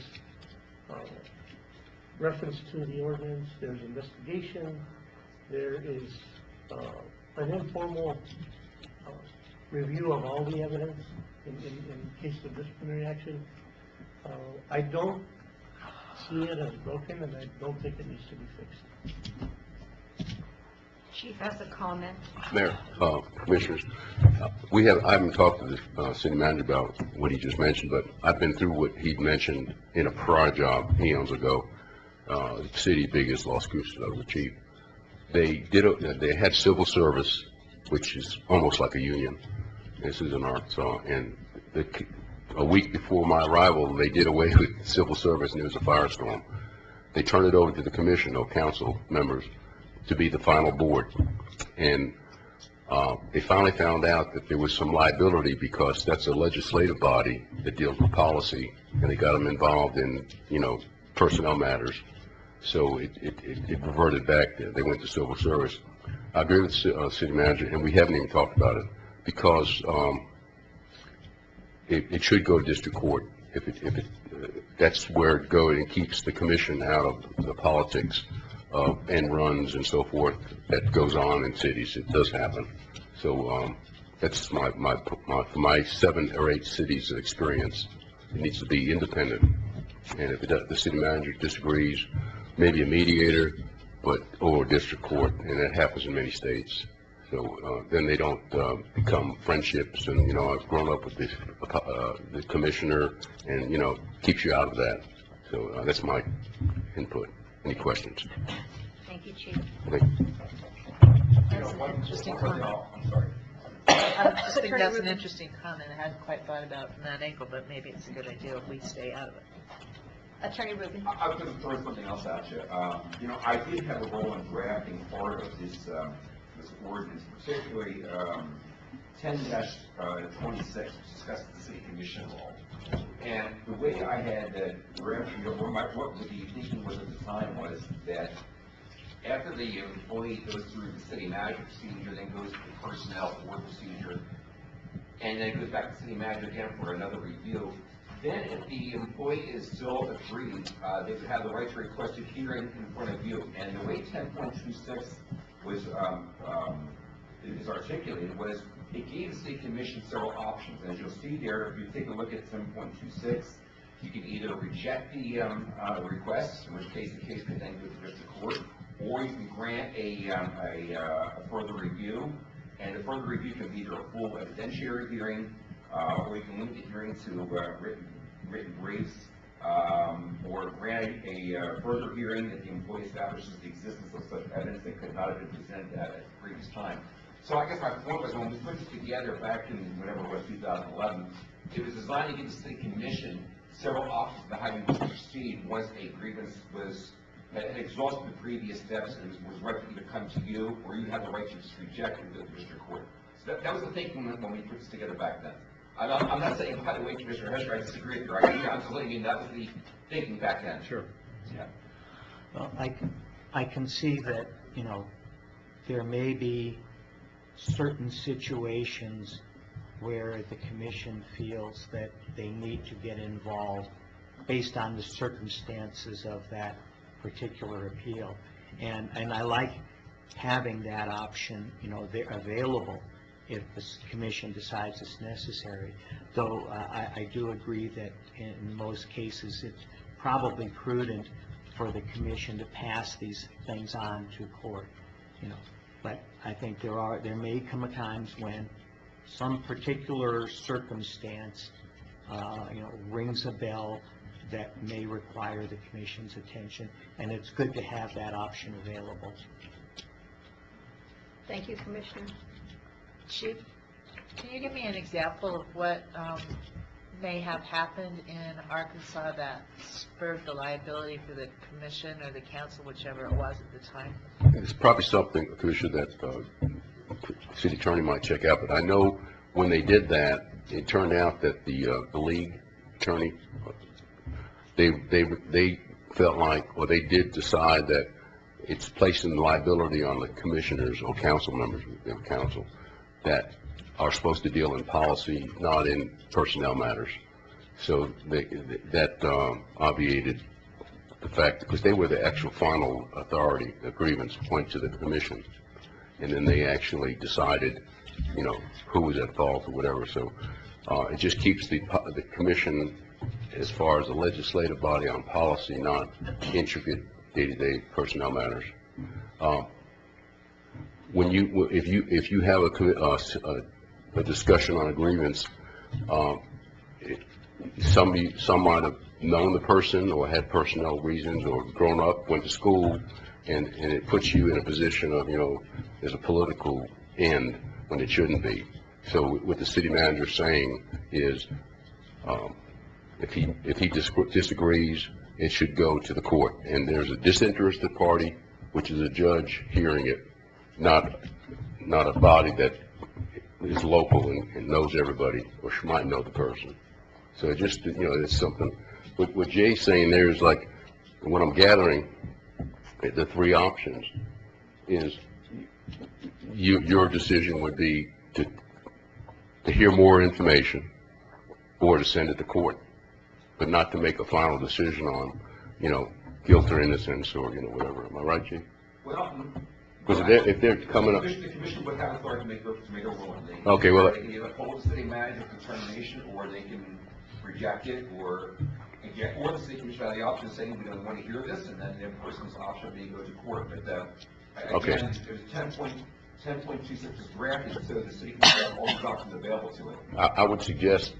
reference to the ordinance, there's investigation, there is an informal review of all the evidence in case of disciplinary action. I don't see it as broken, and I don't think it needs to be fixed. Chief has a comment. Mayor, Commissioners, I haven't talked to the city manager about what he just mentioned, but I've been through what he mentioned in a prior job eons ago. The city biggest Las Cruces, the chief. They had civil service, which is almost like a union. This is in Arkansas, and a week before my arrival, they did away with civil service, and there was a firestorm. They turned it over to the commission, or council members, to be the final board. And they finally found out that there was some liability because that's a legislative body that deals with policy, and they got them involved in, personnel matters. So it reverted back there. They went to civil service. I agree with the city manager, and we haven't even talked about it because it should go to district court. That's where it goes and keeps the commission out of the politics and runs and so forth that goes on in cities. It does happen. So that's my 7 or 8 cities experience. It needs to be independent. And if the city manager disagrees, maybe a mediator, or district court, and that happens in many states. So then they don't become friendships. And I've grown up with the commissioner, and keeps you out of that. So that's my input. Any questions? Thank you, Chief. Thank you. That's an interesting comment. I just think that's an interesting comment. I hadn't quite thought about it from that angle, but maybe it's a good idea if we stay out of it. Attorney Rubin. I was going to throw something else at you. I did have a role in drafting part of this ordinance, particularly 10-26, which discusses the city commission law. And the way I had drafted, what the thinking was at the time was that after the employee goes through the city manager procedure, then goes to the personnel board procedure, and then goes back to the city manager again for another review, then if the employee is still agreed, they would have the right to request a hearing in front of you. And the way 10.26 was is articulated was it gave the city commission several options. As you'll see there, if you take a look at 10.26, you can either reject the request, in which case the case could then go to district court, or you can grant a further review. And the further review can be either a full evidentiary hearing, or you can limit the hearing to written briefs, or grant a further hearing if the employee establishes the existence of such evidence that could not have been presented at the previous time. So I guess my point was, when we put this together back in whatever it was, 2011, it was designed to give the city commission several options to how you would proceed once a grievance had exhausted the previous steps and was right to either come to you, or you had the right to just reject it with the district court. So that was the thinking when we put this together back then. I'm not saying, by the way, Commissioner Hesher, I disagree with your idea. I'm just letting you know that was the thinking back then. Sure. Yeah. Well, I can see that, there may be certain situations where the commission feels that they need to get involved based on the circumstances of that particular appeal. And I like having that option, they're available if the commission decides it's necessary. Though I do agree that in most cases it's probably prudent for the commission to pass these things on to court, But I think there may come a times when some particular circumstance, rings a bell that may require the commission's attention, and it's good to have that option available. Thank you, Commissioner. Chief? Can you give me an example of what may have happened in Arkansas that spurred the liability for the commission or the council, whichever it was at the time? It's probably something, Commissioner, that the city attorney might check out, but I know when they did that, it turned out that the league attorney, they felt like, or they did decide that it's placing liability on the commissioners or council members of the council, that are supposed to deal in policy, not in personnel matters. So that obviated the fact, because they were the actual final authority, the grievance point to the commission, and then they actually decided, you know, who was at fault or whatever. So it just keeps the commission, as far as the legislative body, on policy, not intricate day-to-day personnel matters. If you have a discussion on a grievance, some might have known the person or had personnel reasons or grown up, went to school, and it puts you in a position of, you know, there's a political end when it shouldn't be. So what the city manager is saying is, if he disagrees, it should go to the court. And there's a disinterested party, which is a judge hearing it, not a body that is local and knows everybody or might know the person. So it just, you know, it's something. What Jay's saying there is, like, what I'm gathering, the three options is your decision would be to hear more information or to send it to court, but not to make a final decision on, you know, guilt or innocence or, you know, whatever. Am I right, Jay? Well, Because if they're coming up. The commission would have authority to make a ruling. Okay, well. They can either hold the city manager for determination, or they can reject it, or the city commission have the option of saying we don't want to hear this, and then the person's option may go to court. But Okay. again, there's 10.26 is drafted, so the city commission has all the options available to it. I would suggest,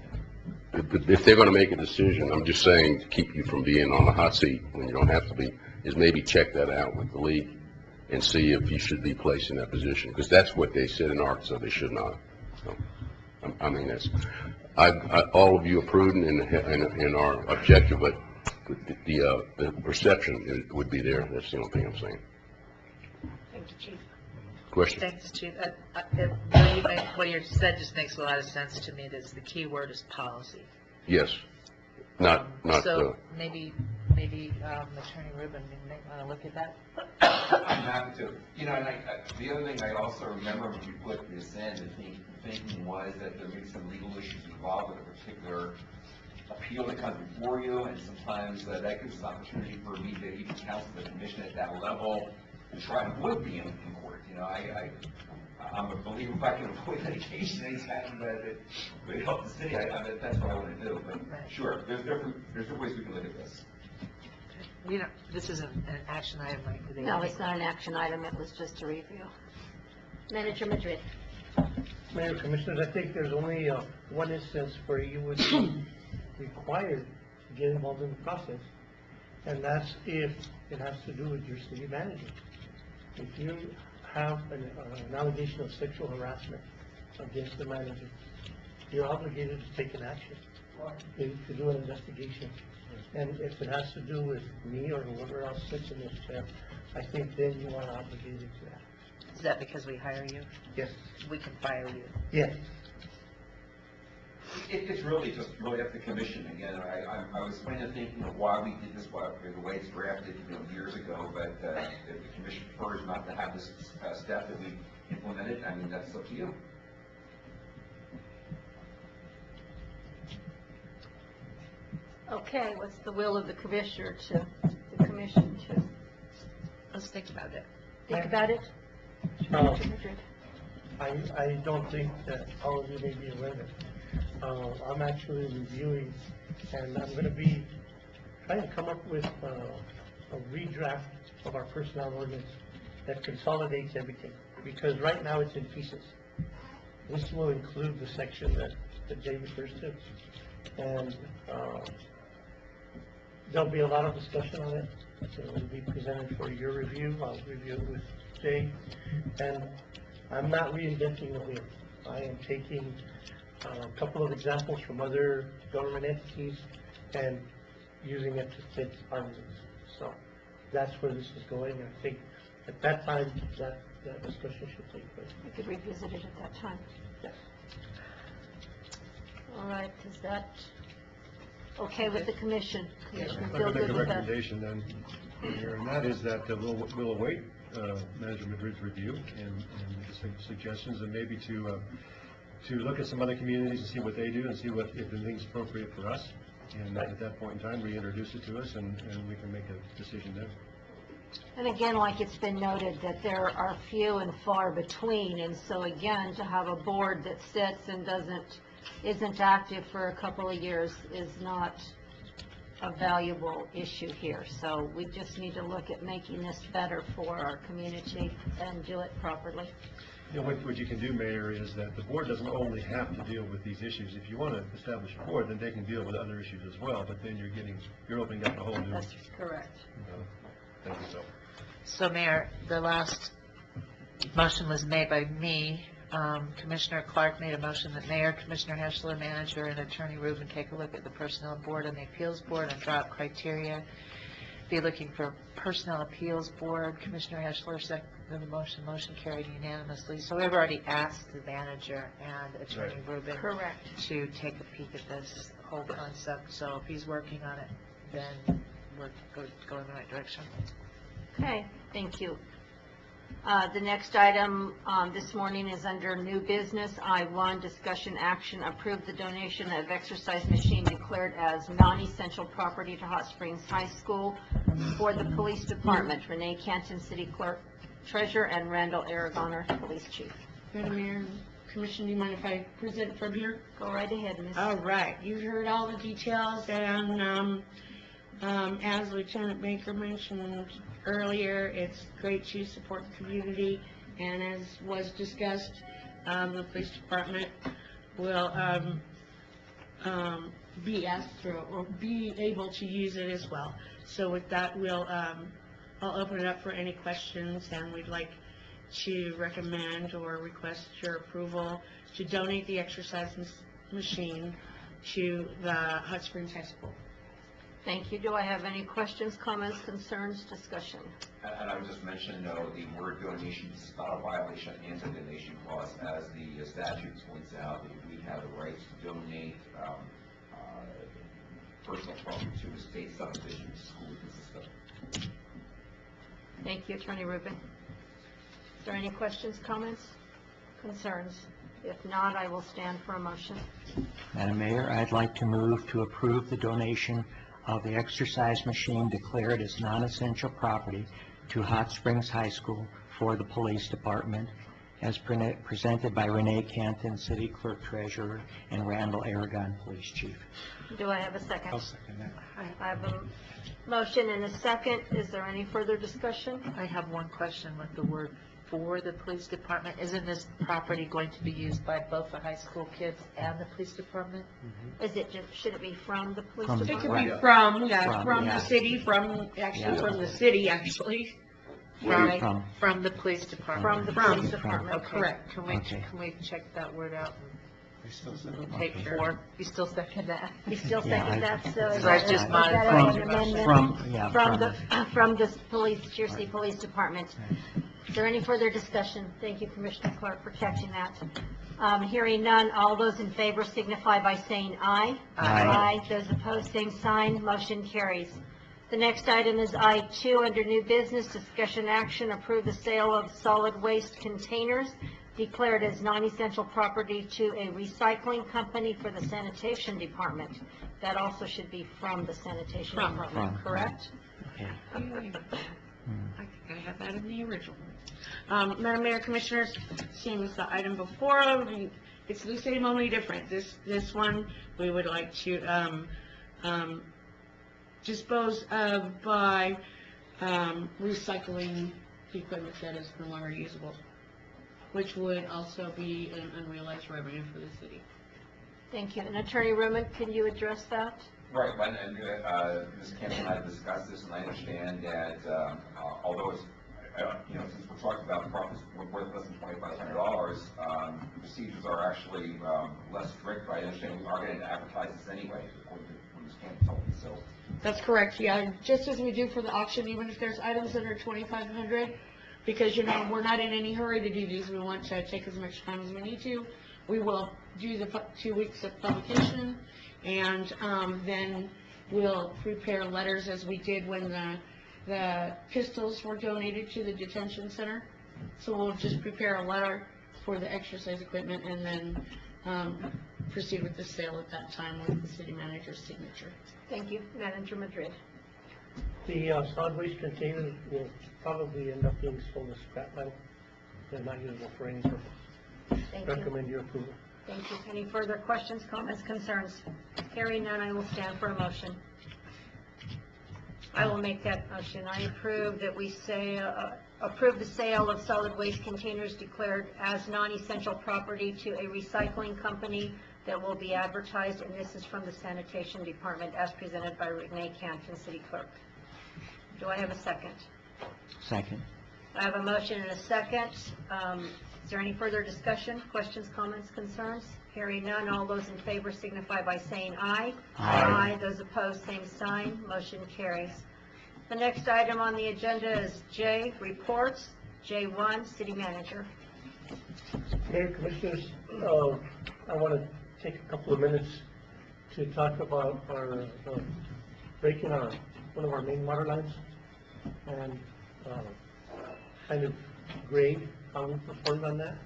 if they're going to make a decision, I'm just saying, to keep you from being on the hot seat when you don't have to be, is maybe check that out with the league and see if you should be placed in that position, because that's what they said in Arkansas they should not. So, I mean, all of you are prudent and are objective, but the perception would be there. That's the only thing I'm saying. Thank you, Chief. Question? Thanks, Chief. What you said just makes a lot of sense to me. The key word is policy. Yes. Not. So maybe Attorney Rubin may want to look at that. I'm happy to. You know, and the other thing I also remember when you put this in, the thinking was that there may be some legal issues involved with a particular appeal that comes before you, and sometimes that gives an opportunity for me to even counsel the commission at that level to try and avoid being in court. You know, I'm a believer if I can avoid litigation anytime that would help the city. That's what I want to do. But sure, there's different ways we can look at this. This isn't an action item, right? No, it's not an action item, it was just a review. Manager Madrid. Mayor, Commissioners, I think there's only one instance where you would be required to get involved in the process, and that's if it has to do with your city manager. If you have an allegation of sexual harassment against the manager, you're obligated to take an action, to do an investigation. And if it has to do with me or whoever else sits in this chair, I think then you are obligated to that. Is that because we hire you? Yes. We can fire you? Yes. It's really just up to the commission. Again, I was trying to think, you know, why we did this, the way it's drafted, you know, years ago, but if the commission prefers not to have this step that we implemented, I mean, that's up to you. Okay, what's the will of the commissioner the commission to? Let's think about it. Think about it? Manager Madrid. I don't think that all of you may be aware of it. I'm actually reviewing, and I'm going to be trying to come up with a redraft of our personnel ordinance that consolidates everything, because right now it's in pieces. This will include the section that Jay refers to, and there'll be a lot of discussion on it. So it will be presented for your review. I'll review it with Jay, and I'm not reinventing the wheel. I am taking a couple of examples from other government entities and using it to fit our needs. So that's where this is going, and I think at that time that discussion should take place. We could revisit it at that time. Yes. All right, is that okay with the commission? Commissioner, I'd feel like to make good a with that? recommendation then, Mayor, and that is that we'll await Manager Madrid's review and suggestions, and maybe to to look at some other communities and see what they do and see what, if anything's appropriate for us. And at that point in time, reintroduce it to us and we can make a decision then. And again, like it's been noted, that there are few and far between, and so again, to have a board that sits and isn't active for a couple of years is not a valuable issue here. So we just need to look at making this better for our community and do it properly. You know, what you can do, Mayor, is that the board doesn't only have to deal with these issues. If you want to establish a board, then they can deal with other issues as well, but then you're opening up a whole new. That's correct. Thank you, so. So Mayor, the last motion was made by me. Commissioner Clark made a motion that Mayor, Commissioner Heschler, Manager, and Attorney Rubin take a look at the Personnel Board and the Appeals Board and draw up criteria. Be looking for Personnel Appeals Board. Commissioner Heschler seconded the motion. Motion carried unanimously. So we've already asked the Manager and Attorney Rubin to take a peek at this whole concept. So if he's working on it, then we're going in the right direction. Okay, thank you. The next item this morning is under new business. I-1, discussion action, approve the donation of exercise machine declared as non-essential property to Hot Springs High School for the police department. Renee Canton, City Clerk Treasurer, and Randall Aragoner, Police Chief. Madam Mayor, Commission, do you mind if I present from here? Go right ahead, Ms. All right, you heard all the details, and as Lieutenant Baker mentioned earlier, it's great to support the community, and as was discussed, the police department will be asked for or be able to use it as well. So with that, I'll open it up for any questions, and we'd like to recommend or request your approval to donate the exercise machine to the Hot Springs High School. Thank you. Do I have any questions, comments, concerns, discussion? And I would just mention, the word donation is not a violation of the anti-donation clause. As the statute points out, we have the right to donate personal property to a state subdivision school system. Thank you, Attorney Rubin. Is there any questions, comments, concerns? If not, I will stand for a motion. Madam Mayor, I'd like to move to approve the donation of the exercise machine declared as non-essential property to Hot Springs High School for the police department, as presented by Renee Canton, City Clerk Treasurer, and Randall Aragon, Police Chief. Do I have a second? I'll second that. I have a motion and a second. Is there any further discussion? I have one question with the word for the police department. Isn't this property going to be used by both the high school kids and the police department? Is it just, should it be from the police From the- department? It could be from yeah. the city, from the city, actually. Right. From the police department. From the police department. Oh, correct. Can Okay. we check that word out and take four? You still second that? You still Yeah, second that? So is So I that- just is that modified an your amendment? From the police, Jersey Police Department. Is there any further discussion? Thank you, Commissioner Clark, for catching that. Hearing none, all those in favor signify by saying aye. Aye. Those opposed, same sign. Motion carries. The next item is I-2, under new business, discussion action, approve the sale of solid waste containers declared as non-essential property to a recycling company for the sanitation department. That also should be from the sanitation department, correct? Okay. I think I have that in the original. Madam Mayor, Commissioners, same as the item before, it's the same, only different. This one, we would like to dispose of by recycling the equipment that is no longer usable, which would also be an unrealized revenue for the city. Thank you. And Attorney Rubin, can you address that? Right, and Ms. Campbell and I have discussed this, and I understand that although it's, since we're talking about profits worth less than $2,500, procedures are actually less strict, but I understand we are going to advertise this anyway, according to what Ms. Campbell told me, so. That's correct, yeah, just as we do for the auction, even if there's items that are $2,500, because, we're not in any hurry to do these, we want to take as much time as we need to. We will do the 2 weeks of publication, and then we'll prepare letters as we did when the pistols were donated to the detention center. So we'll just prepare a letter for the exercise equipment, and then proceed with the sale at that time with the city manager's signature. Thank you. Manager Madrid. The solid waste containers will probably end up being sold as scrap metal. They're not usable for any purpose. Thank you. Recommend your approval. Thank you. Any further questions, comments, concerns? Hearing none, I will stand for a motion. I will make that motion. I approve that we say, approve the sale of solid waste containers declared as non-essential property to a recycling company that will be advertised, and this is from the sanitation department as presented by Renee Canton, city clerk. Do I have a second? Second. I have a motion and a second. Is there any further discussion, questions, comments, concerns? Hearing none, all those in favor signify by saying aye. Aye. Those opposed, same sign. Motion carries. The next item on the agenda is J, reports. J1, city manager. Mayor, Commissioners, I want to take a couple of minutes to talk about our breaking one of our main water lines and kind of grade how we performed on that.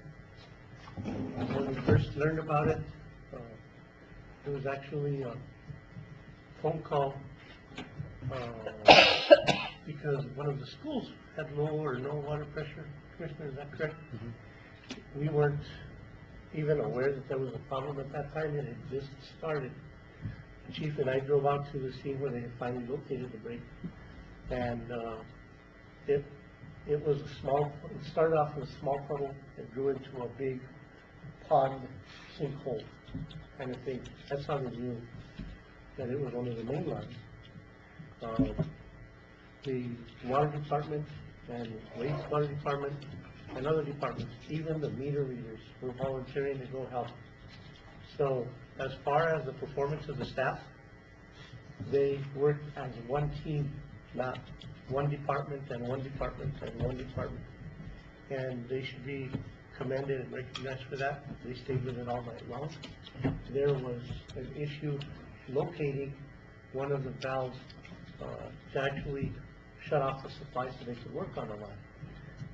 When we first learned about it, it was actually a phone call because one of the schools had low or no water pressure. Commissioner, is that correct? We weren't even aware that there was a problem at that time. It had just started. The chief and I drove out to the scene where they had finally located the break, and it was a small. It started off with a small puddle that grew into a big pond sinkhole kind of thing. That's how they knew that it was one of the main lines. The water department and wastewater department and other departments, even the meter readers, were volunteering to go help. So as far as the performance of the staff, they worked as one team, not one department and one department and one department. And they should be commended and recognized for that. They stayed with it all night long. There was an issue locating one of the valves to actually shut off the supply so they could work on the line.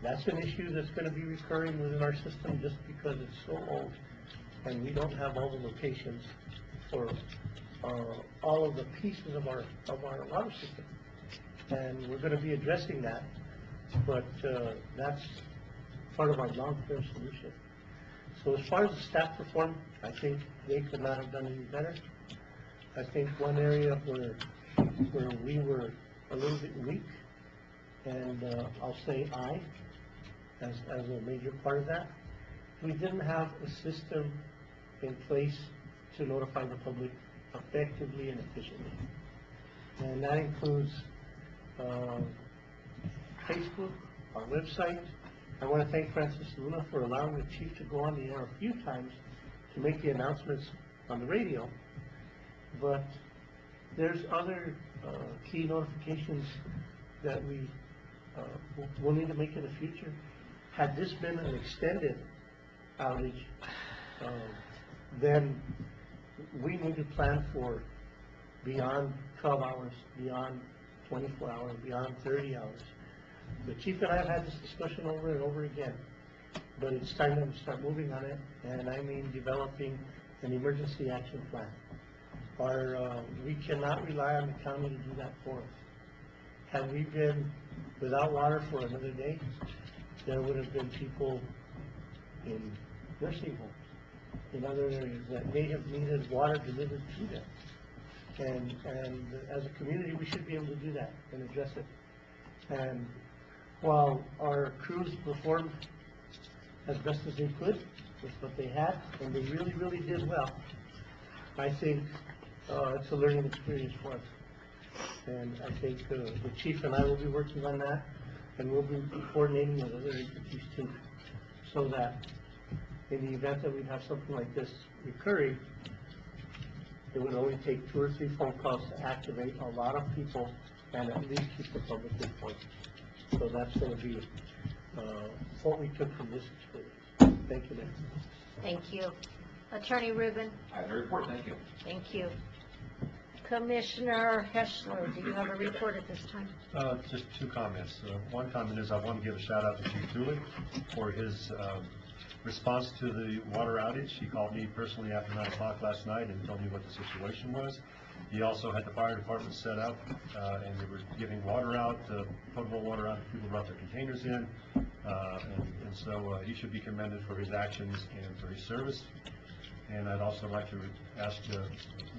That's an issue that's going to be recurring within our system just because it's so old and we don't have all the locations for all of the pieces of our water system. And we're going to be addressing that, but that's part of our long-term solution. So as far as the staff performed, I think they could not have done any better. I think one area where we were a little bit weak, and I'll say as a major part of that, we didn't have a system in place to notify the public effectively and efficiently. And that includes Facebook, our website. I want to thank Francis Luna for allowing the chief to go on the air a few times to make the announcements on the radio. But there's other key notifications that we will need to make in the future. Had this been an extended outage, then we need to plan for beyond 12 hours, beyond 24 hours, beyond 30 hours. The chief and I have had this discussion over and over again, but it's time to start moving on it, and I mean developing an emergency action plan. We cannot rely on the county to do that for us. Had we been without water for another day, there would have been people in nursing homes, in other areas that may have needed water delivered to them. And as a community, we should be able to do that and address it. And while our crews performed as best as they could with what they had, and they really, really did well, I think it's a learning experience for us. And I think the chief and I will be working on that, and we'll be coordinating with other agencies too, so that in the event that we have something like this recurring, it would only take 2 or 3 phone calls to activate a lot of people and at least keep the public informed. So that's going to be what we took from this experience. Thank you, Mayor. Thank you. Attorney Rubin? I have a report, thank you. Thank you. Commissioner Heschler, do you have a report at this time? Just 2 comments. One comment is I want to give a shout out to Chief Dooley for his response to the water outage. He called me personally after 9 o'clock last night and told me what the situation was. He also had the fire department set up, and they were giving water out, potable water out, people brought their containers in, and so he should be commended for his actions and for his service. And I'd also like to ask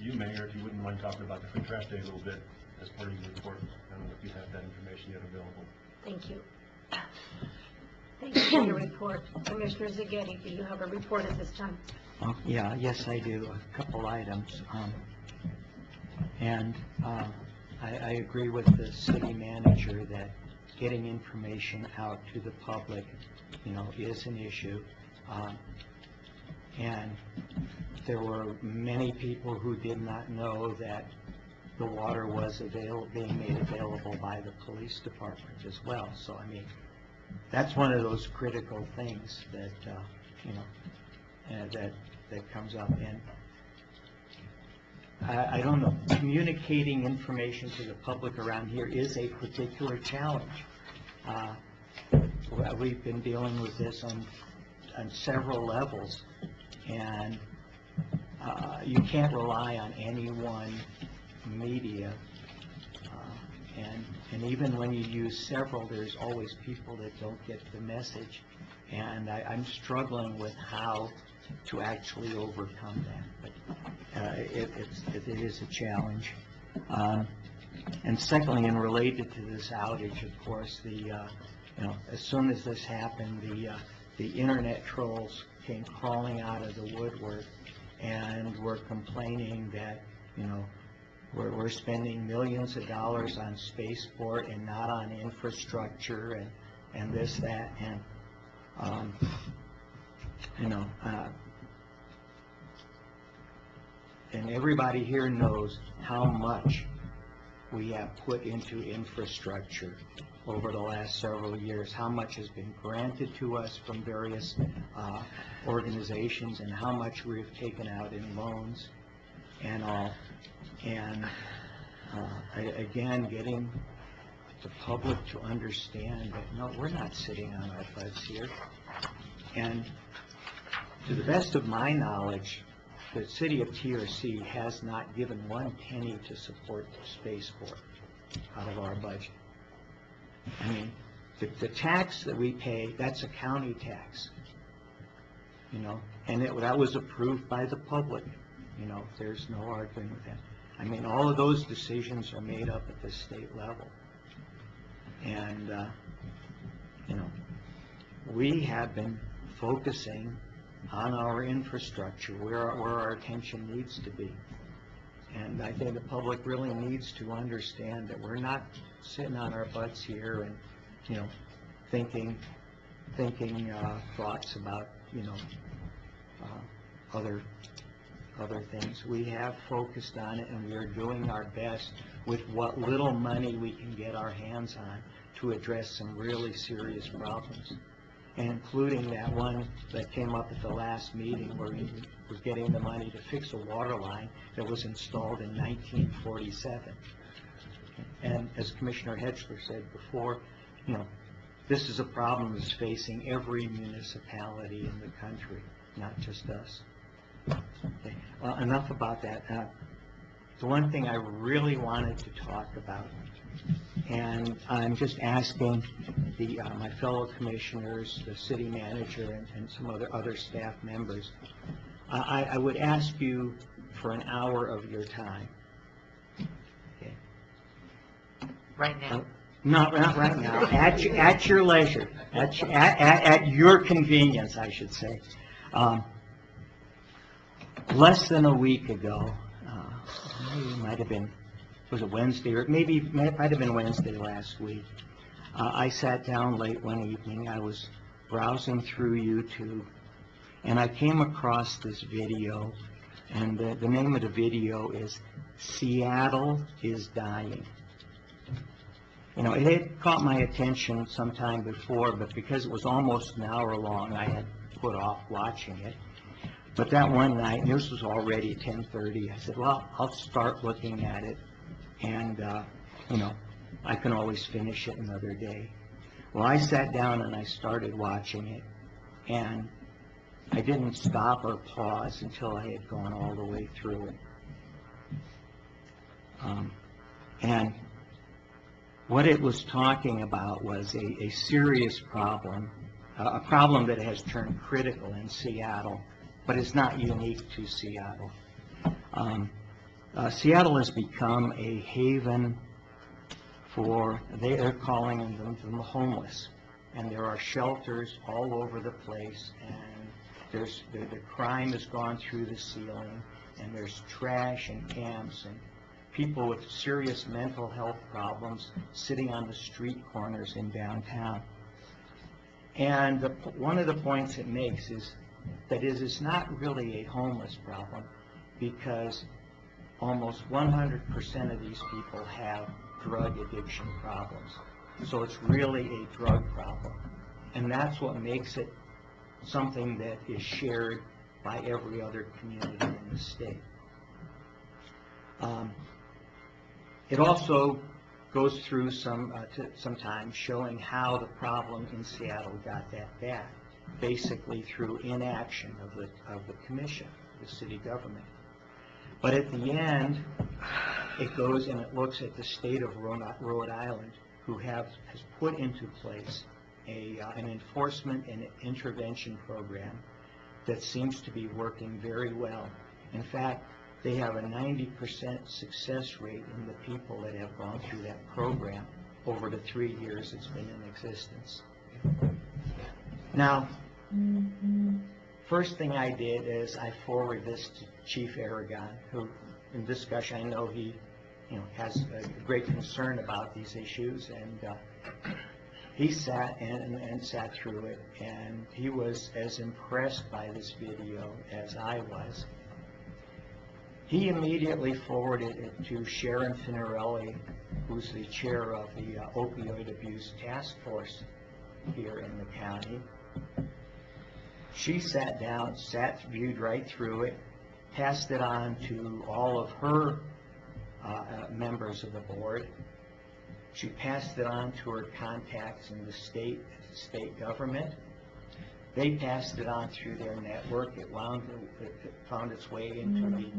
you, Mayor, if you wouldn't mind talking about the Free Trash Day a little bit as part of your report. I don't know if you have that information yet available. Thank you. Thank you for your report. Commissioner Zaghetti, do you have a report at this time? Yeah, yes, I do. A couple items. I agree with the city manager that getting information out to the public, is an issue. And there were many people who did not know that the water was being made available by the police department as well. So, I mean, that's one of those critical things that, that comes up. And I don't know, communicating information to the public around here is a particular challenge. We've been dealing with this on several levels, and you can't rely on any one media, and even when you use several, there's always people that don't get the message, and I'm struggling with how to actually overcome that, but it is a challenge. And secondly, and related to this outage, of course, as soon as this happened, the internet trolls came crawling out of the woodwork and were complaining that, we're spending millions of dollars on spaceport and not on infrastructure and this, that, and, and everybody here knows how much we have put into infrastructure over the last several years, how much has been granted to us from various organizations, and how much we've taken out in loans and all. And again, getting the public to understand that, no, we're not sitting on our butts here. And to the best of my knowledge, the city of TRC has not given one penny to support the spaceport out of our budget. I mean, the tax that we pay, that's a county tax, and that was approved by the public. There's no arguing with that. I mean, all of those decisions are made up at the state level. And, we have been focusing on our infrastructure, where our attention needs to be. And I think the public really needs to understand that we're not sitting on our butts here and, thinking thoughts about, other things. We have focused on it, and we are doing our best with what little money we can get our hands on to address some really serious problems, and including that one that came up at the last meeting where we were getting the money to fix a water line that was installed in 1947. And as Commissioner Hetchler said before, this is a problem that's facing every municipality in the country, not just us. Okay. Well, enough about that. The one thing I really wanted to talk about, and I'm just asking my fellow commissioners, the city manager, and some other staff members, I would ask you for an hour of your time. Okay. Right now? Not right now. At your leisure, at your convenience, I should say. Less than a week ago, maybe it might have been, was it Wednesday, or maybe it might have been Wednesday last week, I sat down late one evening. I was browsing through YouTube, and I came across this video, and the name of the video is Seattle is Dying. It had caught my attention sometime before, but because it was almost an hour long, I had put off watching it. But that one night, and this was already 10:30, I said, well, I'll start looking at it, and, I can always finish it another day. Well, I sat down and I started watching it, and I didn't stop or pause until I had gone all the way through it. And what it was talking about was a serious problem, a problem that has turned critical in Seattle, but it's not unique to Seattle. Seattle has become a haven for, they're calling them the homeless. And there are shelters all over the place, and the crime has gone through the ceiling, and there's trash and camps, and people with serious mental health problems sitting on the street corners in downtown. And one of the points it makes is that it's not really a homeless problem, because almost 100% of these people have drug addiction problems. So it's really a drug problem. And that's what makes it something that is shared by every other community in the state. It also goes through sometimes showing how the problem in Seattle got that bad, basically through inaction of the commission, the city government. But at the end, it goes and it looks at the state of Rhode Island, who has put into place an enforcement and intervention program that seems to be working very well. In fact, they have a 90% success rate in the people that have gone through that program over the 3 years it's been in existence. Now, first thing I did is I forwarded this to Chief Aragon, who in discussion, I know he has a great concern about these issues, and he sat and sat through it, and he was as impressed by this video as I was. He immediately forwarded it to Sharon Finarelli, who's the chair of the Opioid Abuse Task Force here in the county. She sat down, viewed right through it, passed it on to all of her members of the board. She passed it on to her contacts in the state government. They passed it on through their network. It found its way into the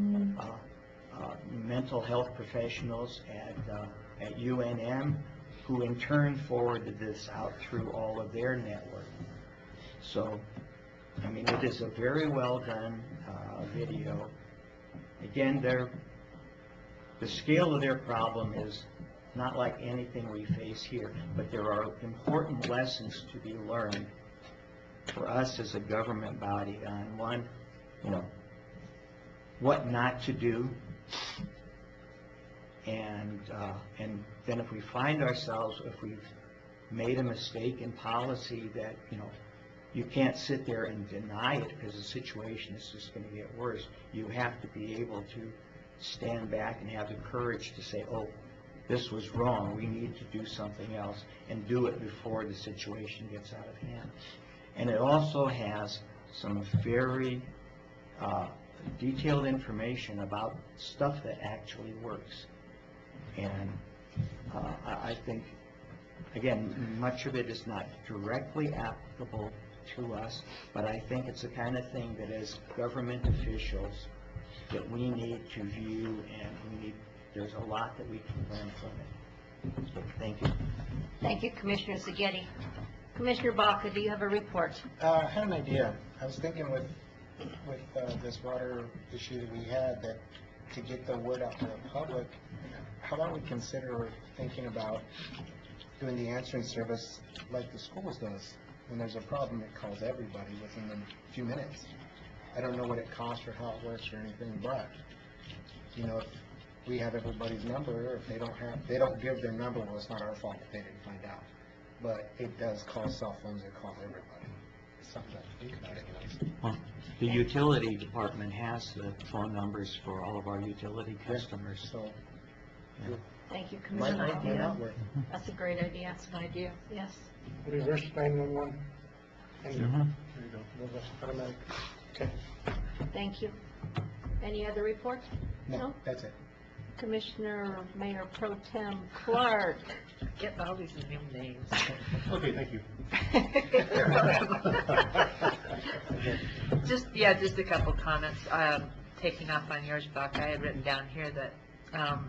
mental health professionals at UNM, who in turn forwarded this out through all of their network. So, I mean, it is a very well done video. Again, the scale of their problem is not like anything we face here, but there are important lessons to be learned for us as a government body on one, what not to do, and then if we find ourselves, if we've made a mistake in policy that, you can't sit there and deny it because the situation is just going to get worse. You have to be able to stand back and have the courage to say, oh, this was wrong, we need to do something else, and do it before the situation gets out of hand. And it also has some very detailed information about stuff that actually works. And I think, again, much of it is not directly applicable to us, but I think it's the kind of thing that as government officials that we need to view, and there's a lot that we can learn from it. So, thank you. Thank you, Commissioner Zagetti. Commissioner Baca, do you have a report? I had an idea. I was thinking with this water issue that we had, that to get the word out to the public, how about we consider thinking about doing the answering service like the schools does? When there's a problem, it calls everybody within a few minutes. I don't know what it costs or how it works or anything, but, if we have everybody's number, if they don't give their number, well, it's not our fault that they didn't find out. But it does call cell phones, it calls everybody. It's something to think about anyways. Well, the utility department has the phone numbers for all of our utility customers. So, Thank you, Commissioner. That's a great idea. That's an idea, yes. Reverse 911. Thank you. Mhm. There you go. Reverse automatic. Okay. Thank you. Any other reports? No, that's it. Commissioner Mayor Pro Tem Clark. Get all these new names. Okay, thank you. Just a couple comments. Taking off on yours, Buck, I had written down here that a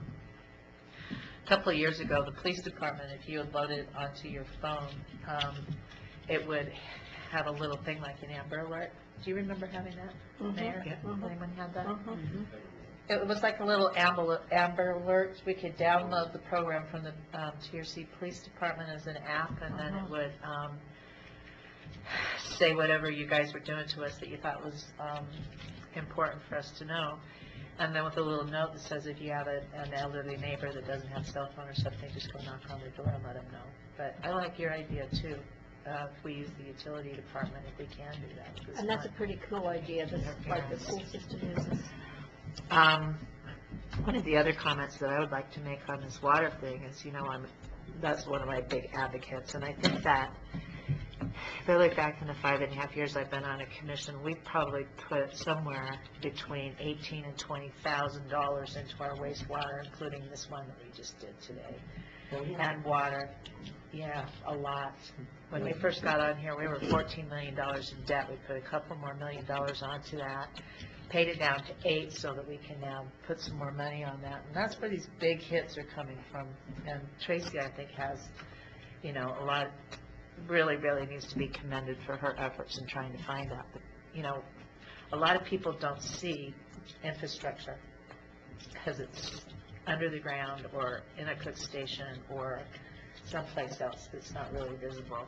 couple of years ago, the police department, if you had loaded it onto your phone, it would have a little thing like an Amber Alert. Do you remember having that, Mayor? Anyone had that? It was like a little Amber Alert. We could download the program from the TRC Police Department as an app, and then it would say whatever you guys were doing to us that you thought was important for us to know. And then with a little note that says if you have an elderly neighbor that doesn't have a cell phone or something, just go knock on their door and let them know. But I like your idea too. If we use the utility department, if we can do that. And that's a pretty cool idea, this, like the school system uses. One of the other comments that I would like to make on this water thing is, that's one of my big advocates, and I think that if I look back in the 5.5 years I've been on a commission, we've probably put somewhere between $18,000 and $20,000 into our wastewater, including this one that we just did today. And water, a lot. When we first got on here, we were $14 million in debt. We put a couple more $1 million onto that, paid it down to 8 so that we can now put some more money on that. And that's where these big hits are coming from. And Tracy, I think, has, a lot, really needs to be commended for her efforts in trying to find that. But, a lot of people don't see infrastructure because it's under the ground or in a cook station or someplace else that's not really visible.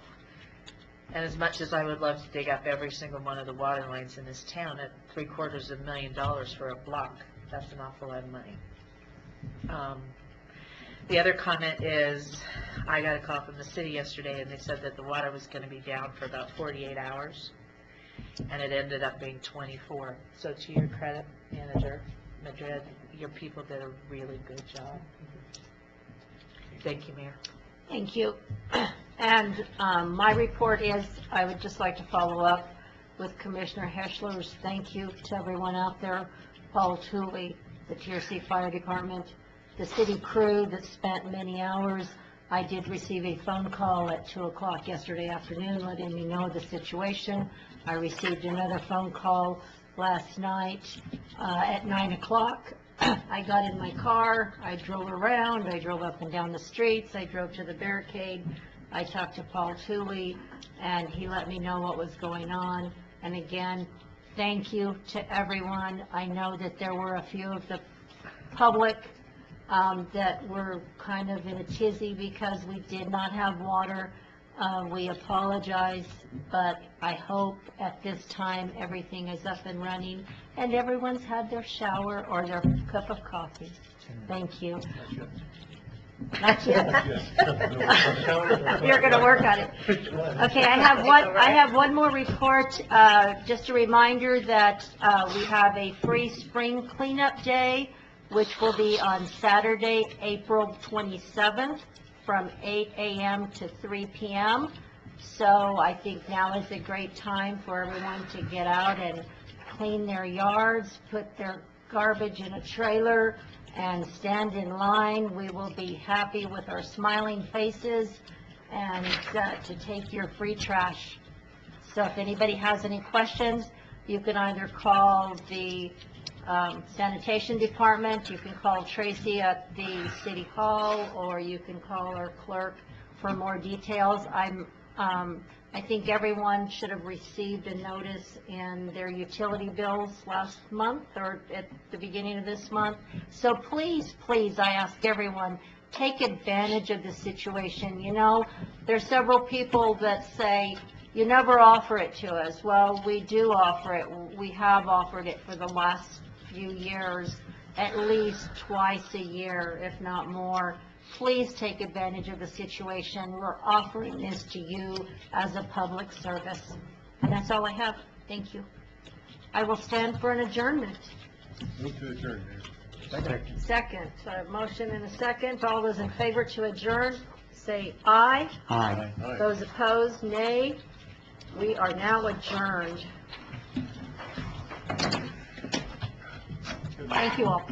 And as much as I would love to dig up every single one of the water lines in this town at $750,000 for a block, that's an awful lot of money. The other comment is, I got a call from the city yesterday and they said that the water was going to be down for about 48 hours, and it ended up being 24. So to your credit, Manager Madrid, your people did a really good job. Thank you, Mayor. Thank you. And my report is, I would just like to follow up with Commissioner Heschler's thank you to everyone out there, Paul Tooley, the TRC Fire Department, the city crew that spent many hours. I did receive a phone call at 2 o'clock yesterday afternoon letting me know the situation. I received another phone call last night at 9 o'clock. I got in my car, I drove around, I drove up and down the streets, I drove to the barricade, I talked to Paul Tooley, and he let me know what was going on. And again, thank you to everyone. I know that there were a few of the public that were kind of in a tizzy because we did not have water. We apologize, but I hope at this time everything is up and running and everyone's had their shower or their cup of coffee. Thank you. Not yet. You're going to work on it. Okay, I have one more report. Just a reminder that we have a free spring cleanup day, which will be on Saturday, April 27th. From 8 a.m. to 3 p.m. So I think now is a great time for everyone to get out and clean their yards, put their garbage in a trailer, and stand in line. We will be happy with our smiling faces and to take your free trash. So if anybody has any questions, you can either call the sanitation department, you can call Tracy at the city hall, or you can call our clerk for more details. I think everyone should have received a notice in their utility bills last month or at the beginning of this month. So please, I ask everyone, take advantage of the situation. There's several people that say, you never offer it to us. Well, we do offer it. We have offered it for the last few years, at least twice a year, if not more. Please take advantage of the situation. We're offering this to you as a public service. And that's all I have. Thank you. I will stand for an adjournment. Move to adjourn, Mayor. Second. So a motion and a second. All those in favor to adjourn, say aye. Aye. Those opposed, nay. We are now adjourned. Thank you all.